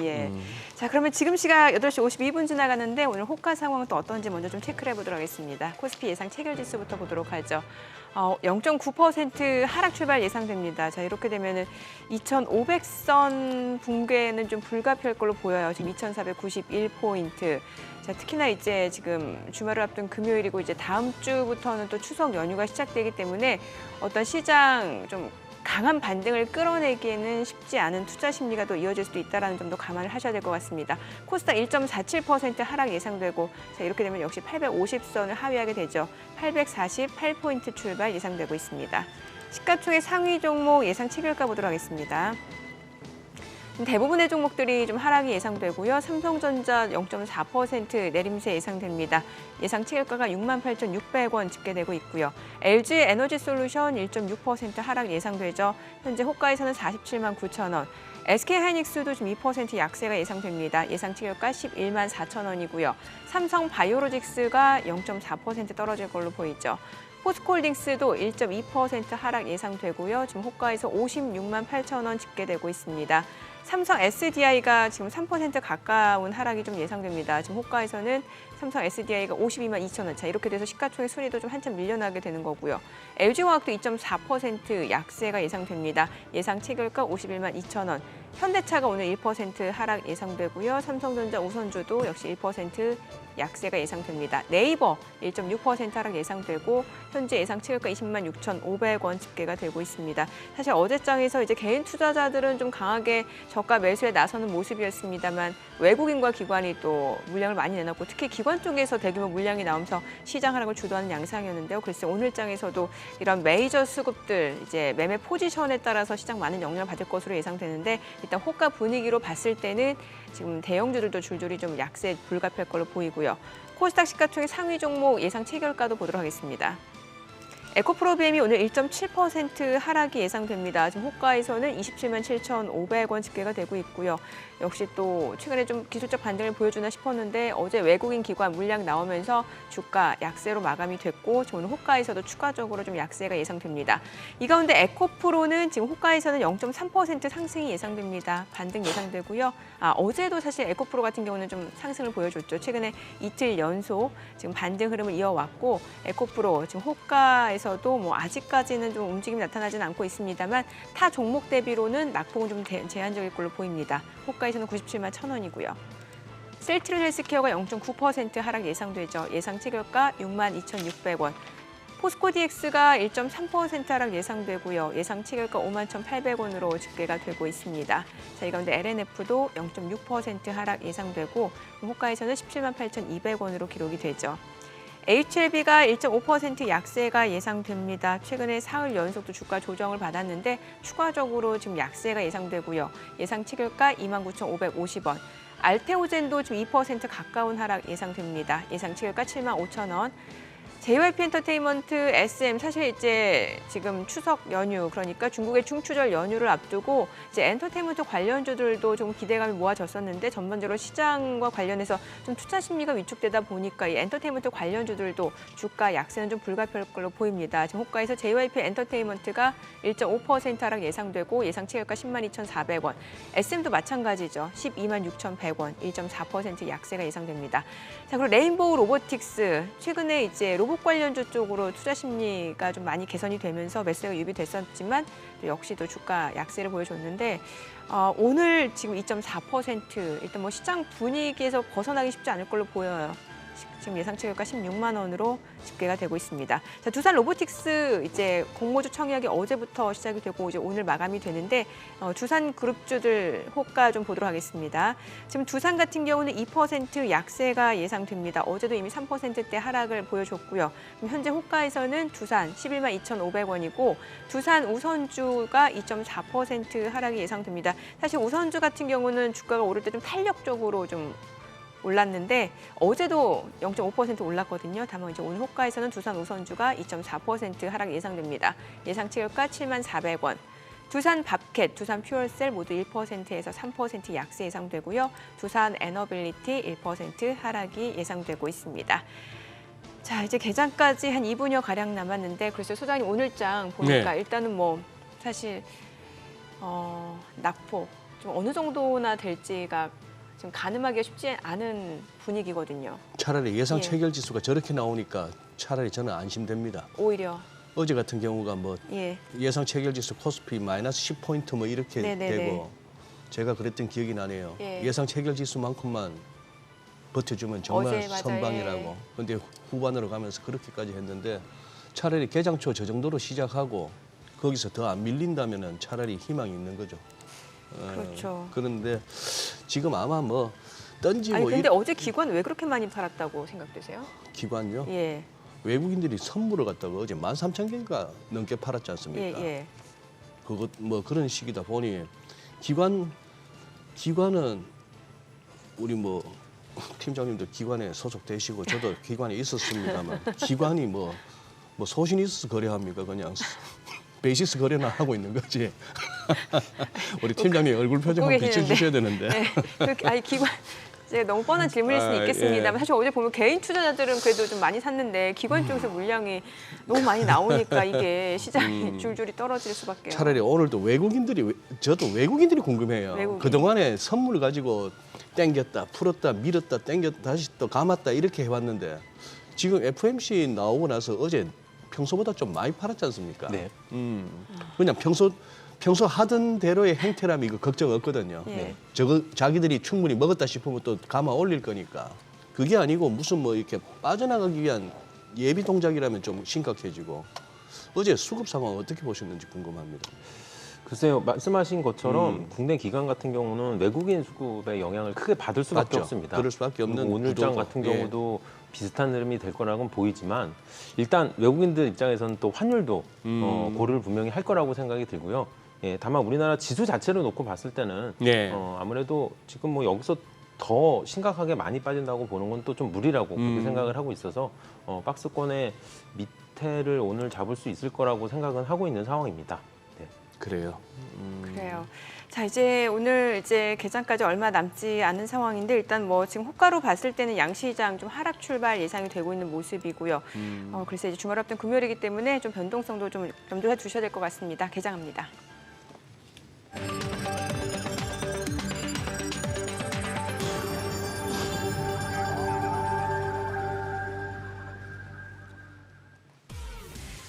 자, 그러면 지금 시각 8시 52분 지나가는데 오늘 호가 상황은 또 어떤지 먼저 좀 체크를 해보도록 하겠습니다. 코스피 예상 체결지수부터 보도록 하죠. 0.9% 하락 출발 예상됩니다. 자, 이렇게 되면은 2,500선 붕괴는 좀 불가피할 걸로 보여요. 지금 2,491포인트. 자, 특히나 이제 지금 주말을 앞둔 금요일이고 이제 다음 주부터는 또 추석 연휴가 시작되기 때문에 어떤 시장 좀 강한 반등을 끌어내기에는 쉽지 않은 투자 심리가 또 이어질 수도 있다는 점도 감안을 하셔야 될 것 같습니다. 코스닥 1.47% 하락 예상되고 자, 이렇게 되면 역시 850선을 하회하게 되죠. 848포인트 출발 예상되고 있습니다. 시가총액 상위 종목 예상 체결가 보도록 하겠습니다. 대부분의 종목들이 좀 하락이 예상되고요. 삼성전자 0.4% 내림세 예상됩니다. 예상 체결가가 68,600원 집계되고 있고요. LG 에너지솔루션 1.6% 하락 예상되죠. 현재 호가에서는 47만 9천 원. SK하이닉스도 좀 2% 약세가 예상됩니다. 예상 체결가 11만 4천 원이고요. 삼성 바이오로직스가 0.4% 떨어질 걸로 보이죠. 포스코홀딩스도 1.2% 하락 예상되고요. 지금 호가에서 56만 8천 원 집계되고 있습니다. 삼성 SDI가 지금 3% 가까운 하락이 좀 예상됩니다. 지금 호가에서는 삼성 SDI가 52만 2천 원 차 이렇게 돼서 시가총액 순위도 좀 한참 밀려나게 되는 거고요. LG화학도 2.4% 약세가 예상됩니다. 예상 체결가 51만 2천 원. 현대차가 오늘 1% 하락 예상되고요. 삼성전자 우선주도 역시 1% 약세가 예상됩니다. 네이버 1.6% 하락 예상되고 현재 예상 체결가 20만 6,500원 집계가 되고 있습니다. 사실 어제장에서 이제 개인 투자자들은 좀 강하게 저가 매수에 나서는 모습이었습니다만 외국인과 기관이 또 물량을 많이 내놨고 특히 기관 쪽에서 대규모 물량이 나오면서 시장 하락을 주도하는 양상이었는데요. 글쎄 오늘장에서도 이런 메이저 수급들 이제 매매 포지션에 따라서 시장 많은 영향을 받을 것으로 예상되는데 일단 호가 분위기로 봤을 때는 지금 대형주들도 줄줄이 좀 약세 불가피할 걸로 보이고요. 코스닥 시가총액 상위 종목 예상 체결가도 보도록 하겠습니다. 에코프로비엠이 오늘 1.7% 하락이 예상됩니다. 지금 호가에서는 27만 7,500원 집계가 되고 있고요. 역시 또 최근에 좀 기술적 반등을 보여주나 싶었는데 어제 외국인 기관 물량 나오면서 주가 약세로 마감이 됐고 오늘 호가에서도 추가적으로 좀 약세가 예상됩니다. 이 가운데 에코프로는 지금 호가에서는 0.3% 상승이 예상됩니다. 반등 예상되고요. 어제도 사실 에코프로 같은 경우는 좀 상승을 보여줬죠. 최근에 이틀 연속 지금 반등 흐름을 이어왔고 에코프로 지금 호가에서도 뭐 아직까지는 좀 움직임이 나타나지는 않고 있습니다만 타 종목 대비로는 낙폭은 좀 제한적일 걸로 보입니다. 호가에서는 97만 1,000원이고요. 셀트리온 헬스케어가 0.9% 하락 예상되죠. 예상 체결가 6만 2,600원. 포스코 DX가 1.3% 하락 예상되고요. 예상 체결가 5만 1,800원으로 집계가 되고 있습니다. 자, 이 가운데 LNF도 0.6% 하락 예상되고 호가에서는 17만 8,200원으로 기록이 되죠. HLB가 1.5% 약세가 예상됩니다. 최근에 사흘 연속도 주가 조정을 받았는데 추가적으로 지금 약세가 예상되고요. 예상 체결가 29,550원. 알테오젠도 지금 2% 가까운 하락 예상됩니다. 예상 체결가 7만 5천 원. JYP 엔터테인먼트, SM 사실 이제 지금 추석 연휴 그러니까 중국의 중추절 연휴를 앞두고 이제 엔터테인먼트 관련주들도 좀 기대감이 모아졌었는데 전반적으로 시장과 관련해서 좀 투자 심리가 위축되다 보니까 이 엔터테인먼트 관련주들도 주가 약세는 좀 불가피할 걸로 보입니다. 지금 호가에서 JYP 엔터테인먼트가 1.5% 하락 예상되고 예상 체결가 10만 2,400원. SM도 마찬가지죠. 12만 6,100원, 1.4% 약세가 예상됩니다. 자, 그리고 레인보우 로보틱스 최근에 이제 로봇 관련주 쪽으로 투자 심리가 좀 많이 개선이 되면서 매수가 유입됐었지만 역시도 주가 약세를 보여줬는데 오늘 지금 2.4% 일단 뭐 시장 분위기에서 벗어나기 쉽지 않을 걸로 보여요. 지금 예상 체결가 16만 원으로 집계가 되고 있습니다. 자, 두산 로보틱스 이제 공모주 청약이 어제부터 시작이 되고 이제 오늘 마감이 되는데 두산 그룹주들 호가 좀 보도록 하겠습니다. 지금 두산 같은 경우는 2% 약세가 예상됩니다. 어제도 이미 3%대 하락을 보여줬고요. 현재 호가에서는 두산 11만 2,500원이고 두산 우선주가 2.4% 하락이 예상됩니다. 사실 우선주 같은 경우는 주가가 오를 때 좀 탄력적으로 좀 올랐는데 어제도 0.5% 올랐거든요. 다만 이제 오늘 호가에서는 두산 우선주가 2.4% 하락 예상됩니다. 예상 체결가 7만 400원. 두산 밥캣, 두산 퓨얼셀 모두 1%에서 3% 약세 예상되고요. 두산 에너빌리티 1% 하락이 예상되고 있습니다. 자, 이제 개장까지 한 2분여 가량 남았는데 글쎄 소장님 오늘장 보니까 일단은 뭐 사실 낙폭 좀 어느 정도나 될지가 지금 가늠하기가 쉽지 않은 분위기거든요. 차라리 예상 체결 지수가 저렇게 나오니까 차라리 저는 안심됩니다. 오히려. 어제 같은 경우가 뭐 예. 예상 체결 지수 코스피 마이너스 10포인트 뭐 이렇게 네네네. 되고 제가 그랬던 기억이 나네요. 예. 예상 체결 지수만큼만 버텨주면 정말 어제 맞아요. 선방이라고. 근데 후반으로 가면서 그렇게까지 했는데 차라리 개장 초 저 정도로 시작하고 거기서 더 안 밀린다면은 차라리 희망이 있는 거죠. 그렇죠. 그런데 지금 아마 뭐 던지고 아니 근데 어제 기관 왜 그렇게 많이 팔았다고 생각되세요? 기관요. 예, 외국인들이 선물을 갖다가 어제 13,000개가 넘게 팔았지 않습니까? 예. 그것 뭐 그런 식이다 보니 기관은 우리 뭐 팀장님도 기관에 소속되시고 저도 기관에 있었습니다만 기관이 뭐 소신이 있어서 거래합니까? 그냥 베이시스 거래나 하고 있는 거지. 우리 팀장님 얼굴 표정 한번 비춰주셔야 되는데. 네. 아니 기관 이제 너무 뻔한 질문일 수는 있겠습니다만 예. 사실 어제 보면 개인 투자자들은 그래도 좀 많이 샀는데 기관 쪽에서 물량이 너무 많이 나오니까 이게 시장이 줄줄이 떨어질 수밖에요. 차라리 오늘도 저도 외국인들이 궁금해요. 외국인. 그동안에 선물을 가지고 땡겼다, 풀었다, 밀었다, 땡겼다, 다시 또 감았다 이렇게 해왔는데 지금 FMC 나오고 나서 어제 평소보다 좀 많이 팔았지 않습니까? 네. 그냥 평소 하던 대로의 행태라면 이거 걱정 없거든요. 예. 저거 자기들이 충분히 먹었다 싶으면 또 감아 올릴 거니까 그게 아니고 무슨 뭐 이렇게 빠져나가기 위한 예비 동작이라면 좀 심각해지고 어제 수급 상황 어떻게 보셨는지 궁금합니다. 글쎄요, 말씀하신 것처럼 국내 기관 같은 경우는 외국인 수급의 영향을 크게 받을 수밖에 맞죠. 없습니다. 그럴 수밖에 없는 그리고 오늘장 구도고. 같은 예. 경우도 비슷한 흐름이 될 거라고는 보이지만 일단 외국인들 입장에서는 또 환율도 고려를 분명히 할 거라고 생각이 들고요. 예, 다만 우리나라 지수 자체를 놓고 봤을 때는 네. 아무래도 지금 뭐 여기서 더 심각하게 많이 빠진다고 보는 건 또 좀 무리라고 그렇게 생각을 하고 있어서 박스권의 밑에를 오늘 잡을 수 있을 거라고 생각은 하고 있는 상황입니다. 네. 그래요. 그래요. 자 이제 오늘 이제 개장까지 얼마 남지 않은 상황인데 일단 뭐 지금 호가로 봤을 때는 양시장 좀 하락 출발 예상이 되고 있는 모습이고요. 그래서 이제 주말 앞둔 금요일이기 때문에 좀 변동성도 좀 염두해 주셔야 될 것 같습니다. 개장합니다.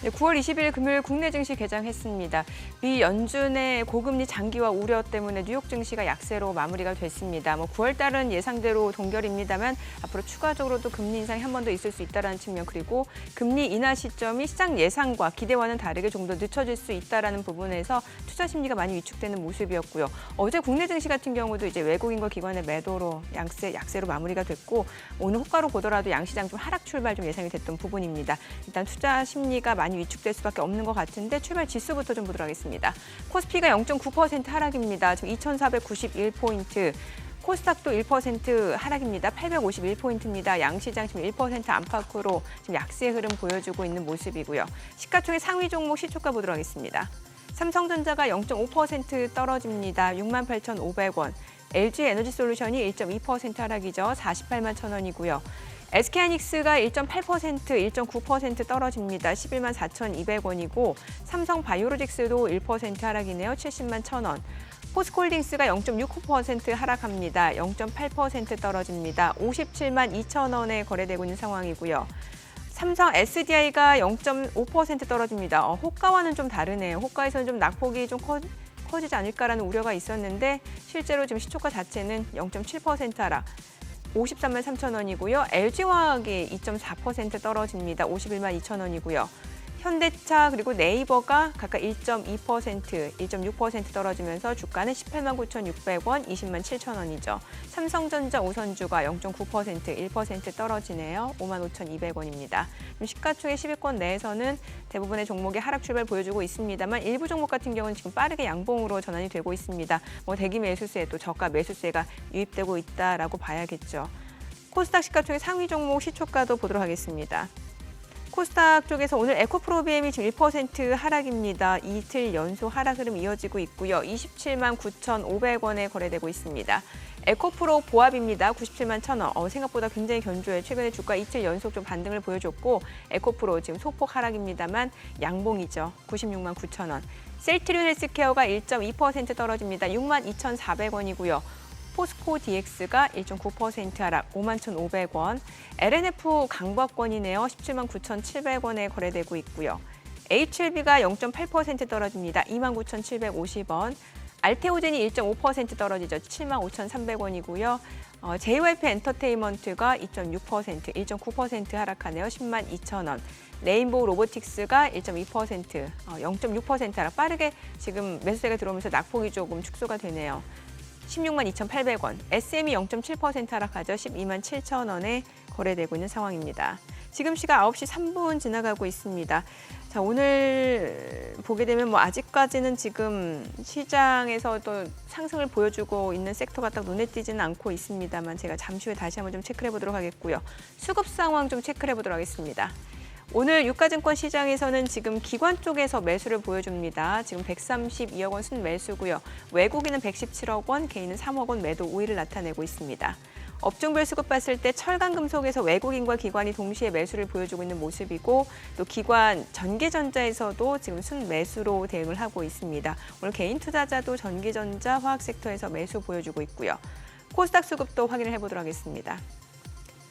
네, 9월 20일 금요일 국내 증시 개장했습니다. 미 연준의 고금리 장기화 우려 때문에 뉴욕 증시가 약세로 마무리가 됐습니다. 9월 달은 예상대로 동결입니다만 앞으로 추가적으로도 금리 인상이 한 번 더 있을 수 있다는 측면 그리고 금리 인하 시점이 시장 예상과 기대와는 다르게 좀 더 늦춰질 수 있다는 부분에서 투자 심리가 많이 위축되는 모습이었고요. 어제 국내 증시 같은 경우도 이제 외국인과 기관의 매도로 약세로 마무리가 됐고 오늘 호가로 보더라도 양시장 좀 하락 출발 좀 예상이 됐던 부분입니다. 일단 투자 심리가 많이 위축될 수밖에 없는 것 같은데 출발 지수부터 좀 보도록 하겠습니다. 코스피가 0.9% 하락입니다. 지금 2,491포인트. 코스닥도 1% 하락입니다. 851포인트입니다. 양시장 지금 1% 안팎으로 지금 약세의 흐름 보여주고 있는 모습이고요. 시가총액 상위 종목 시초가 보도록 하겠습니다. 삼성전자가 0.5% 떨어집니다. 68,500원. LG에너지솔루션이 1.2% 하락이죠. 48만 1,000원이고요. SK하이닉스가 1.8%, 1.9% 떨어집니다. 11만 4,200원이고 삼성바이오로직스도 1% 하락이네요. 70만 1,000원. 포스코홀딩스가 0.69% 하락합니다. 0.8% 떨어집니다. 57만 2,000원에 거래되고 있는 상황이고요. 삼성 SDI가 0.5% 떨어집니다. 호가와는 좀 다르네요. 호가에서는 좀 낙폭이 좀 커지지 않을까라는 우려가 있었는데 실제로 지금 시초가 자체는 0.7% 하락. 53만 3,000원이고요. LG화학이 2.4% 떨어집니다. 51만 2,000원이고요. 현대차 그리고 네이버가 각각 1.2%, 1.6% 떨어지면서 주가는 18만 9,600원, 20만 7,000원이죠. 삼성전자 우선주가 0.9%, 1% 떨어지네요. 5만 5,200원입니다. 시가총액 10위권 내에서는 대부분의 종목이 하락 출발 보여주고 있습니다만 일부 종목 같은 경우는 지금 빠르게 양봉으로 전환이 되고 있습니다. 대기 매수세 또 저가 매수세가 유입되고 있다라고 봐야겠죠. 코스닥 시가총액 상위 종목 시초가도 보도록 하겠습니다. 코스닥 쪽에서 오늘 에코프로비엠이 지금 1% 하락입니다. 이틀 연속 하락 흐름 이어지고 있고요. 27만 9,500원에 거래되고 있습니다. 에코프로 보합입니다. 97만 1,000원. 생각보다 굉장히 견조해요. 최근에 주가 이틀 연속 좀 반등을 보여줬고 에코프로 지금 소폭 하락입니다만 양봉이죠. 96만 9,000원. 셀트리온 헬스케어가 1.2% 떨어집니다. 6만 2,400원이고요. 포스코 DX가 1.9% 하락, 5만 1,500원. LNF 강박권이네요. 17만 9,700원에 거래되고 있고요. HLB가 0.8% 떨어집니다. 2만 9,750원. 알테오젠이 1.5% 떨어지죠. 75,300원이고요. JYP 엔터테인먼트가 2.6%, 1.9% 하락하네요. 102,000원. 레인보우 로보틱스가 1.2%, 0.6% 하락. 빠르게 지금 매수세가 들어오면서 낙폭이 조금 축소가 되네요. 162,800원. SM이 0.7% 하락하죠. 127,000원에 거래되고 있는 상황입니다. 지금 시각 9시 3분 지나가고 있습니다. 자, 오늘 보게 되면 뭐 아직까지는 지금 시장에서도 상승을 보여주고 있는 섹터가 딱 눈에 띄지는 않고 있습니다만 제가 잠시 후에 다시 한번 좀 체크를 해보도록 하겠고요. 수급 상황 좀 체크를 해보도록 하겠습니다. 오늘 유가증권 시장에서는 지금 기관 쪽에서 매수를 보여줍니다. 지금 132억 원 순매수고요. 외국인은 117억 원, 개인은 3억 원 매도 우위를 나타내고 있습니다. 업종별 수급 봤을 때 철강 금속에서 외국인과 기관이 동시에 매수를 보여주고 있는 모습이고 또 기관 전기전자에서도 지금 순매수로 대응을 하고 있습니다. 오늘 개인 투자자도 전기전자, 화학 섹터에서 매수 보여주고 있고요. 코스닥 수급도 확인을 해보도록 하겠습니다.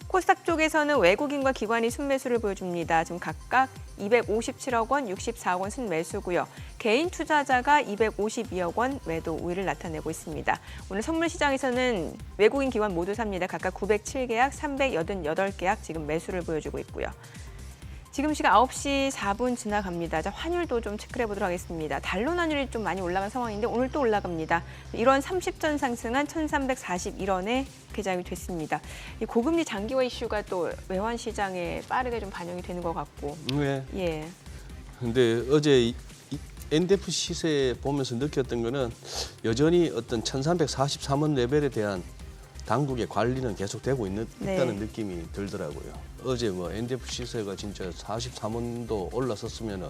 코스닥 쪽에서는 외국인과 기관이 순매수를 보여줍니다. 지금 각각 257억 원, 64억 원 순매수고요. 개인 투자자가 252억 원 매도 우위를 나타내고 있습니다. 오늘 선물 시장에서는 외국인 기관 모두 삽니다. 각각 907계약, 388계약 지금 매수를 보여주고 있고요. 지금 시각 9시 4분 지나갑니다. 자, 환율도 좀 체크를 해보도록 하겠습니다. 달러 환율이 좀 많이 올라간 상황인데 오늘 또 올라갑니다. 1원 30전 상승한 1,341원에 개장이 됐습니다. 이 고금리 장기화 이슈가 또 외환 시장에 빠르게 좀 반영이 되는 것 같고. 네. 예. 근데 어제 이 NDF 시세 보면서 느꼈던 거는 여전히 어떤 1,343원 레벨에 대한 당국의 관리는 계속되고 있다는 느낌이 들더라고요. 어제 뭐 NDF 시세가 진짜 43원도 올라섰으면은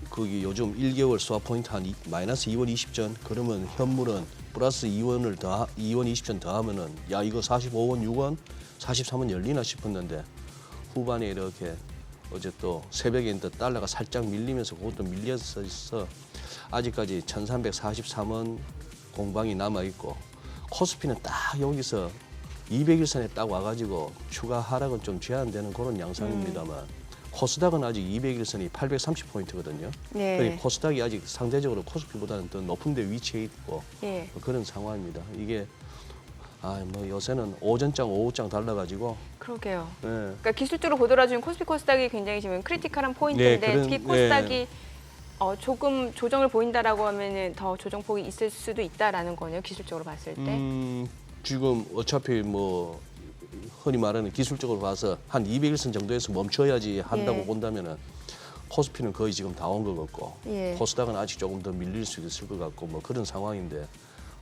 거기 요즘 1개월 스왑 포인트 한 마이너스 2원 20전 그러면 현물은 플러스 2원 20전 더하면은 야 이거 45원 6원 43원 열리나 싶었는데 후반에 이렇게 어제 또 새벽에 또 달러가 살짝 밀리면서 그것도 밀려서 아직까지 1,343원 공방이 남아 있고. 코스피는 딱 여기서 200일선에 딱 와가지고 추가 하락은 좀 제한되는 그런 양상입니다만 코스닥은 아직 200일선이 830포인트거든요. 네. 그러니까 코스닥이 아직 상대적으로 코스피보다는 더 높은 데 위치해 있고 예. 그런 상황입니다. 이게 뭐 요새는 오전장, 오후장 달라가지고 그러게요. 예. 그러니까 기술적으로 보더라도 지금 코스피 코스닥이 굉장히 지금 크리티컬한 포인트인데 네, 그런- 특히 코스닥이 조금 조정을 보인다라고 하면은 더 조정폭이 있을 수도 있다라는 거네요. 기술적으로 봤을 때. 지금 어차피 뭐 흔히 말하는 기술적으로 봐서 한 200일선 정도에서 멈춰야지 한다고 예. 본다면은 코스피는 거의 지금 다 온 것 같고 예. 코스닥은 아직 조금 더 밀릴 수 있을 것 같고 뭐 그런 상황인데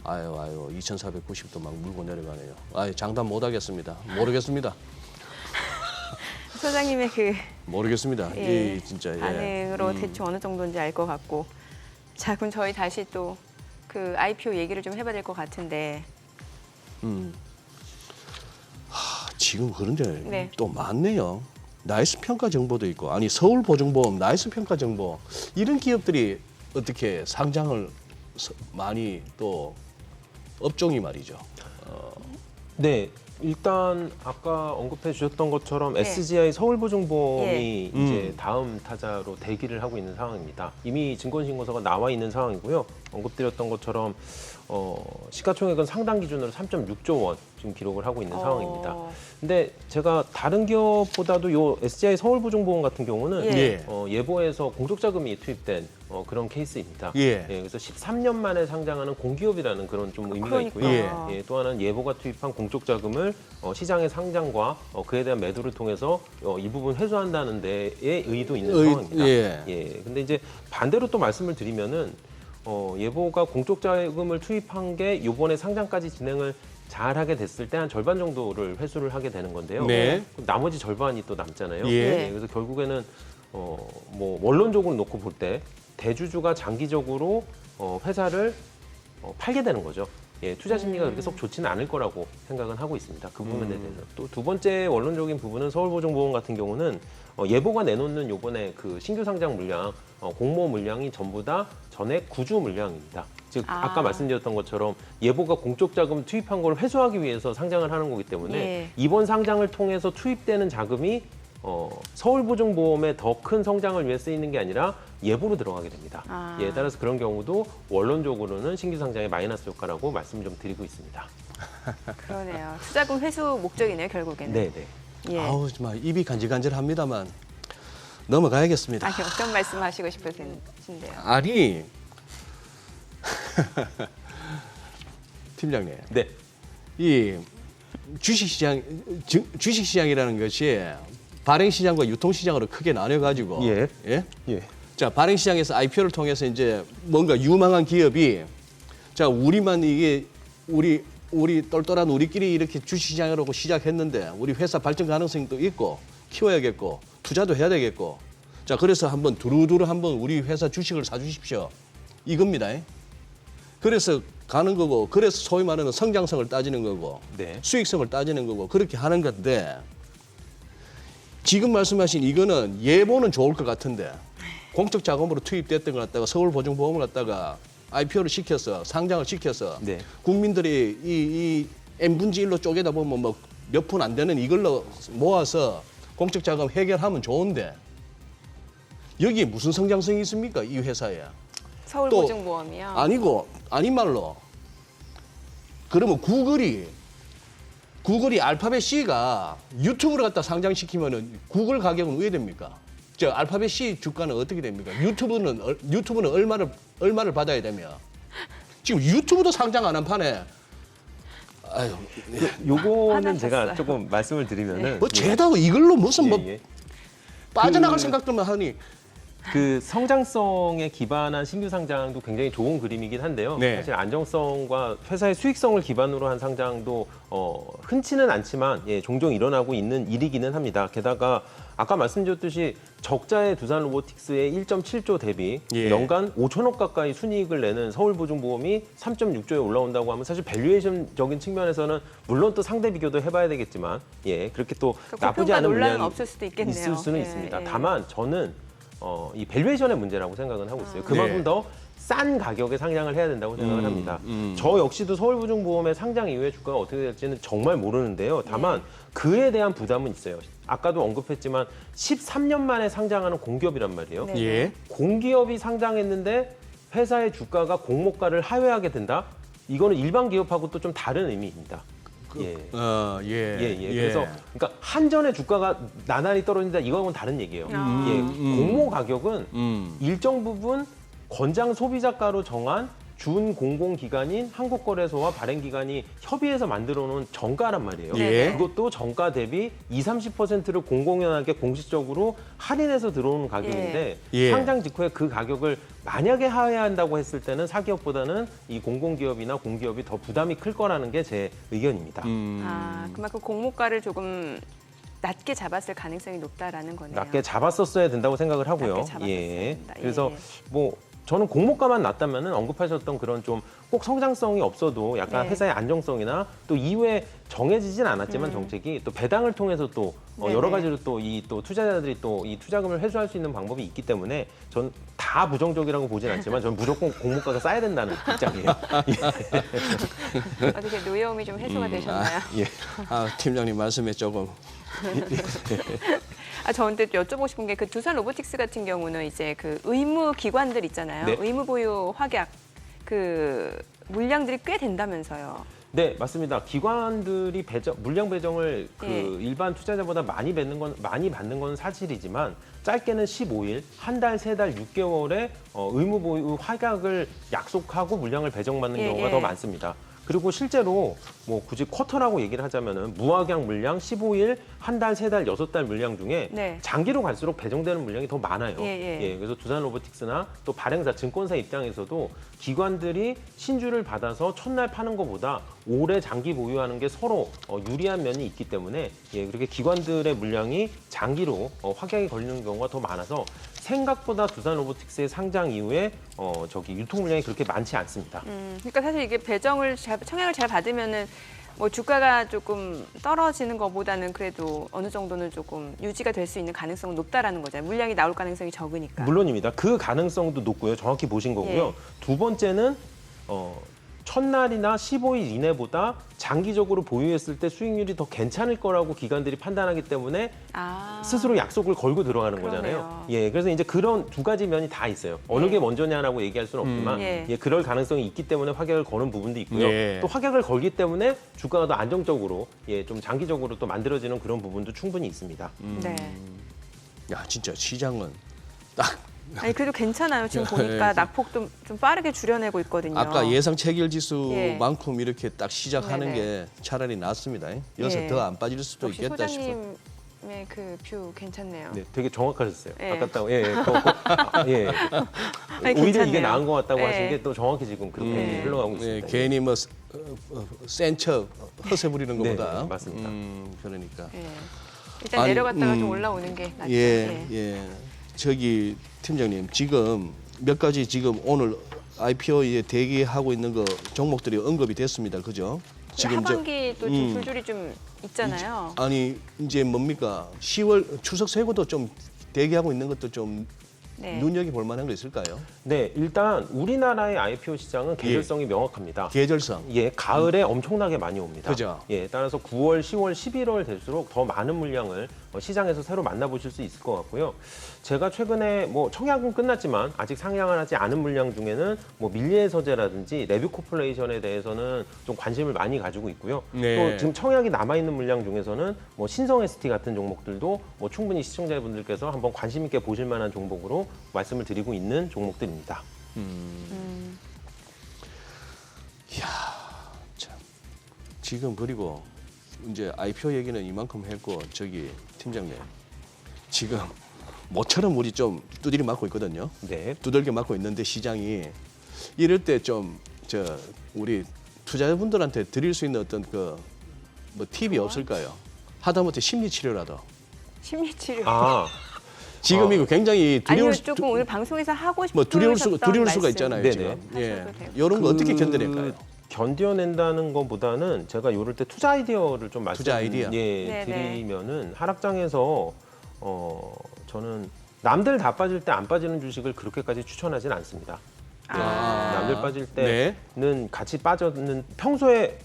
아유 2,490도 막 물고 내려가네요. 장담 못 하겠습니다. 모르겠습니다. 소장님의 그 모르겠습니다. 예, 진짜 반응으로 대충 어느 정도인지 알 것 같고. 자, 그럼 저희 다시 또 그 IPO 얘기를 좀 해봐야 될 것 같은데. 지금 그런데 네. 또 많네요. 나이스 평가 정보도 있고 서울보증보험 나이스 평가 정보 이런 기업들이 어떻게 상장을 많이 또 업종이 말이죠. 네, 일단 아까 언급해 주셨던 것처럼 네. SGI 서울보증보험이 예. 이제 다음 타자로 대기를 하고 있는 상황입니다. 이미 증권신고서가 나와 있는 상황이고요. 언급드렸던 것처럼 시가총액은 상당 기준으로 3.6조 원 지금 기록을 하고 있는 상황입니다. 근데 제가 다른 기업보다도 요 SGI 서울보증보험 같은 경우는 예. 예보에서 공적자금이 투입된 그런 케이스입니다. 예. 그래서 13년 만에 상장하는 공기업이라는 그런 좀 의미가 있고요. 그러니까. 또 하나는 예보가 투입한 공적자금을 시장의 상장과 그에 대한 매도를 통해서 이 부분 회수한다는 데에 의도 있는 상황입니다. 예. 근데 이제 반대로 또 말씀을 드리면은 예보가 공적자금을 투입한 게 이번에 상장까지 진행을 잘하게 됐을 때 한 절반 정도를 회수를 하게 되는 건데요. 네. 나머지 절반이 또 남잖아요. 예. 그래서 결국에는 뭐 원론적으로 놓고 볼 때 대주주가 장기적으로 회사를 팔게 되는 거죠. 투자 심리가 그렇게 속 좋지는 않을 거라고 생각은 하고 있습니다. 그 부분에 대해서. 또 두 번째 원론적인 부분은 서울보증보험 같은 경우는 예보가 내놓는 요번에 그 신규 상장 물량, 공모 물량이 전부 다 전액 구주 물량입니다. 즉 아까 말씀드렸던 것처럼 예보가 공적 자금 투입한 걸 회수하기 위해서 상장을 하는 거기 때문에 예. 이번 상장을 통해서 투입되는 자금이 서울보증보험의 더 큰 성장을 위해 쓰이는 게 아니라 예보로 들어가게 됩니다. 아. 예, 따라서 그런 경우도 원론적으로는 신규 상장의 마이너스 효과라고 말씀을 좀 드리고 있습니다. 그러네요. 투자금 회수 목적이네요, 결국에는. 네, 네. 예. 아우 정말 입이 간질간질합니다만 넘어가야겠습니다. 아니, 어떤 말씀하시고 싶으신데요? 아니 팀장님, 네. 이 주식시장이라는 것이 발행시장과 유통시장으로 크게 나뉘어가지고 예. 예? 예. 자, 발행시장에서 IPO를 통해서 이제 뭔가 유망한 기업이 자, 우리만 이게 우리 똘똘한 우리끼리 이렇게 주식시장이라고 시작했는데 우리 회사 발전 가능성도 있고 키워야겠고 투자도 해야 되겠고 자, 그래서 한번 두루두루 한번 우리 회사 주식을 사주십시오. 이겁니다. 그래서 가는 거고 그래서 소위 말하는 성장성을 따지는 거고 네. 수익성을 따지는 거고 그렇게 하는 건데 지금 말씀하신 이거는 예보는 좋을 것 같은데 공적 자금으로 투입됐던 걸 갖다가 서울보증보험을 갖다가 IPO를 시켜서 상장을 시켜서 네. 국민들이 이 n분지 1로 쪼개다 보면 뭐 몇 푼 안 되는 이걸로 모아서 공적 자금 해결하면 좋은데 여기에 무슨 성장성이 있습니까? 이 회사에. 서울보증보험이요? 아니고 아닌 말로 그러면 구글이 알파벳 C가 유튜브를 갖다 상장시키면은 구글 가격은 왜 됩니까? 저 알파벳 C 주가는 어떻게 됩니까? 유튜브는 얼마를 받아야 되며 지금 유튜브도 상장 안 한 판에 아유 요거는 화나셨어요. 제가 조금 말씀을 드리면은 뭐 죄다 이걸로 무슨 뭐 예, 예. 빠져나갈 그- 생각들만 하니 그 성장성에 기반한 신규 상장도 굉장히 좋은 그림이긴 한데요. 네. 사실 안정성과 회사의 수익성을 기반으로 한 상장도 흔치는 않지만 예, 종종 일어나고 있는 일이기는 합니다. 게다가 아까 말씀드렸듯이 적자의 두산 로보틱스의 1.7조 대비 예. 연간 5천억 가까이 순이익을 내는 서울보증보험이 3.6조에 올라온다고 하면 사실 밸류에이션적인 측면에서는 물론 또 상대 비교도 해봐야 되겠지만 예, 그렇게 또 그러니까 나쁘지 고평가 않은 논란은 물량이 없을 수도 있겠네요. 있을 수는 예, 있습니다. 예. 다만 저는 이 밸류에이션의 문제라고 생각은 하고 있어요. 그만큼 네. 더 싼 가격에 상장을 해야 된다고 생각을 합니다. 저 역시도 서울보증보험의 상장 이후에 주가가 어떻게 될지는 정말 모르는데요. 다만 그에 대한 부담은 있어요. 아까도 언급했지만 13년 만에 상장하는 공기업이란 말이에요. 네. 예. 공기업이 상장했는데 회사의 주가가 공모가를 하회하게 된다? 이거는 일반 기업하고 또 좀 다른 의미입니다. 예. 예. 그래서 그러니까 한전의 주가가 나날이 떨어진다 이거하고는 다른 얘기예요. 아. 예. 공모 가격은 일정 부분 권장 소비자가로 정한 준 공공기관인 한국거래소와 발행기관이 협의해서 만들어 놓은 정가란 말이에요. 예. 그것도 정가 대비 20-30%를 공공연하게 공식적으로 할인해서 들어오는 가격인데 예. 상장 직후에 그 가격을 만약에 하회한다고 했을 때는 사기업보다는 이 공공기업이나 공기업이 더 부담이 클 거라는 게 제 의견입니다. 아, 그만큼 공모가를 조금 낮게 잡았을 가능성이 높다라는 거네요. 낮게 잡았었어야 된다고 생각을 하고요. 낮게 잡았었어야 된다. 그래서 예. 뭐 저는 공모가만 낮다면은 언급하셨던 그런 좀 꼭 성장성이 없어도 약간 네. 회사의 안정성이나 또 이후에 정해지진 않았지만 정책이 또 배당을 통해서 또 네네. 여러 가지로 또 이 또 투자자들이 또 이 투자금을 회수할 수 있는 방법이 있기 때문에 전 다 부정적이라고 보진 않지만 저는 무조건 공모가가 싸야 된다는 입장이에요. 어떻게 노여움이 좀 해소가 되셨나요? 예. 아, 팀장님 말씀에 조금 아, 저한테 여쭤보고 싶은 게 그 두산 로보틱스 같은 경우는 이제 그 의무 기관들 있잖아요. 네. 의무 보유 확약 그 물량들이 꽤 된다면서요. 네, 맞습니다. 기관들이 물량 배정을 그 예. 일반 투자자보다 많이 받는 건 사실이지만 짧게는 15일, 한 달, 세 달, 6개월에 의무 보유 확약을 약속하고 물량을 배정받는 예, 경우가 예. 더 많습니다. 그리고 실제로 뭐 굳이 쿼터라고 얘기를 하자면은 무확약 물량 15일, 한 달, 세 달, 6달 물량 중에 네. 장기로 갈수록 배정되는 물량이 더 많아요. 예. 그래서 두산 로보틱스나 또 발행사, 증권사 입장에서도 기관들이 신주를 받아서 첫날 파는 것보다 오래 장기 보유하는 게 서로 유리한 면이 있기 때문에 그렇게 기관들의 물량이 장기로 확약이 걸리는 경우가 더 많아서 생각보다 두산 로보틱스의 상장 이후에 유통 물량이 그렇게 많지 않습니다. 그러니까 사실 이게 청약을 잘 받으면은 뭐 주가가 조금 떨어지는 것보다는 그래도 어느 정도는 조금 유지가 될 수 있는 가능성은 높다라는 거잖아요. 물량이 나올 가능성이 적으니까. 물론입니다. 그 가능성도 높고요. 정확히 보신 거고요. 예. 두 번째는 첫날이나 15일 이내보다 장기적으로 보유했을 때 수익률이 더 괜찮을 거라고 기관들이 판단하기 때문에 아. 스스로 약속을 걸고 들어가는 그러네요. 거잖아요. 예, 그래서 이제 그런 두 가지 면이 다 있어요. 어느 예. 게 먼저냐라고 얘기할 수는 없지만 예. 예, 그럴 가능성이 있기 때문에 확약을 거는 부분도 있고요. 예. 또 확약을 걸기 때문에 주가가 더 안정적으로 예, 좀 장기적으로 또 만들어지는 그런 부분도 충분히 있습니다. 네. 야 진짜 시장은 딱 아니 그래도 괜찮아요. 지금 예, 보니까 예. 낙폭도 좀 빠르게 줄여내고 있거든요. 아까 예상 체결 예. 지수만큼 이렇게 딱 시작하는 네네. 게 차라리 낫습니다. 여기서 예. 더 안 빠질 수도 역시 있겠다 싶어. 소장님의 그 뷰 괜찮네요. 네, 되게 정확하셨어요. 예. 아깝다고. 예, 예. 아니, 오히려 괜찮네요. 이게 나은 것 같다고 예. 하신 게 또 정확히 지금 그렇게 예. 흘러가고 네, 있습니다. 괜히 뭐 센 척 허세 부리는 네, 것보다. 네, 맞습니다. 그러니까. 예. 일단 아니, 내려갔다가 좀 올라오는 게 낫죠. 예, 예. 저기 팀장님 지금 몇 가지 지금 오늘 IPO에 대기하고 있는 거 종목들이 언급이 됐습니다. 그죠? 지금 하반기 또 지금 음. 줄줄이 좀 있잖아요. 아니 이제 뭡니까? 10월 추석 세고도 좀 대기하고 있는 것도 좀 네. 눈여겨 볼 만한 거 있을까요? 네, 일단 우리나라의 IPO 시장은 계절성이 명확합니다. 계절성. 예, 가을에 엄청나게 많이 옵니다. 그죠. 예, 따라서 9월, 10월, 11월 될수록 더 많은 물량을 시장에서 새로 만나보실 수 있을 것 같고요. 제가 최근에 뭐 청약은 끝났지만 아직 상향을 하지 않은 물량 중에는 뭐 밀리의 서재라든지 레뷰 코퍼레이션에 대해서는 좀 관심을 많이 가지고 있고요. 네. 또 지금 청약이 남아 있는 물량 중에서는 뭐 신성 ST 같은 종목들도 뭐 충분히 시청자분들께서 한번 관심 있게 보실 만한 종목으로 말씀을 드리고 있는 종목들입니다. 참. 지금 그리고 이제 IPO 얘기는 이만큼 했고 저기 팀장님 지금 모처럼 우리 좀 두드리 맞고 있거든요. 네. 두들겨 맞고 있는데 시장이 이럴 때 좀 우리 투자자분들한테 드릴 수 있는 어떤 그 뭐 팁이 없을까요? 하다못해 심리 치료라도. 심리치료. 아, 지금 이거 굉장히 아니면 두려울 조금 오늘 방송에서 하고 싶은 뭐 두려울 수가 있잖아요. 네네. 지금. 예. 하셔도 되고. 이런 거 어떻게 견뎌낼까요? 견뎌낸다는 것보다는 제가 요럴 때 투자 아이디어를 좀 투자 아이디어? 예, 네네. 드리면은 하락장에서 저는 남들 다 빠질 때 안 빠지는 주식을 그렇게까지 추천하진 않습니다. 남들 빠질 네. 때는 같이 빠졌는 평소에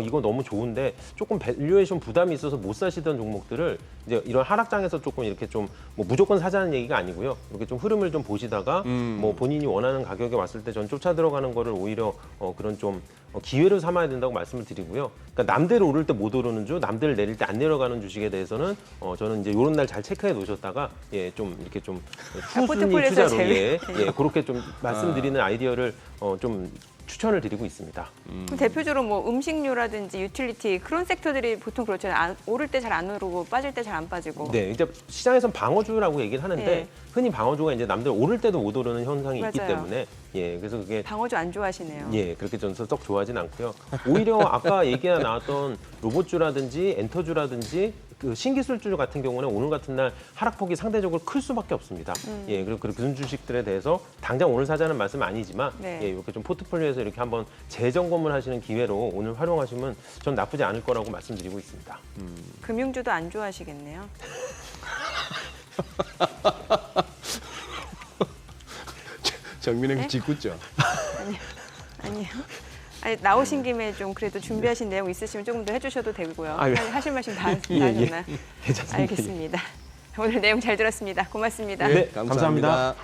이거 너무 좋은데 조금 밸류에이션 부담이 있어서 못 사시던 종목들을 이제 이런 하락장에서 조금 이렇게 좀 뭐 무조건 사자는 얘기가 아니고요. 이렇게 좀 흐름을 좀 보시다가 뭐 본인이 원하는 가격에 왔을 때 전 쫓아 들어가는 거를 오히려 그런 좀 기회로 삼아야 된다고 말씀을 드리고요. 그러니까 남들 오를 때 못 오르는 주, 남들 내릴 때 안 내려가는 주식에 대해서는 저는 이제 이런 날 잘 체크해 놓으셨다가 좀 이렇게 좀 후순위 포트폴리오에서 투자로 제외. 그렇게 좀 말씀드리는 아이디어를 좀 추천을 드리고 있습니다. 그럼 대표적으로 뭐 음식료라든지 유틸리티 그런 섹터들이 보통 그렇잖아요. 오를 때 잘 안 오르고 빠질 때 잘 안 빠지고. 네, 이제 시장에선 방어주라고 얘기를 하는데 네. 흔히 방어주가 이제 남들 오를 때도 못 오르는 현상이 있기 맞아요. 때문에 그래서 그게 방어주 안 좋아하시네요. 그렇게 저는 썩 좋아하진 않고요. 오히려 아까 얘기가 나왔던 로봇주라든지 엔터주라든지 그 신기술주 같은 경우는 오늘 같은 날 하락폭이 상대적으로 클 수밖에 없습니다. 그리고 그런 주식들에 대해서 당장 오늘 사자는 말씀은 아니지만 네. 이렇게 좀 포트폴리오에서 이렇게 한번 재점검을 하시는 기회로 오늘 활용하시면 전 나쁘지 않을 거라고 말씀드리고 있습니다. 금융주도 안 좋아하시겠네요. 정민의 네? 짓궂죠. 아니요. 아니, 나오신 김에 좀 그래도 준비하신 내용 있으시면 조금 더 해주셔도 되고요. 아유. 하실 말씀 다 예, 하셨나요? 괜찮습니다. 알겠습니다. 오늘 내용 잘 들었습니다. 고맙습니다. 네, 감사합니다. 감사합니다.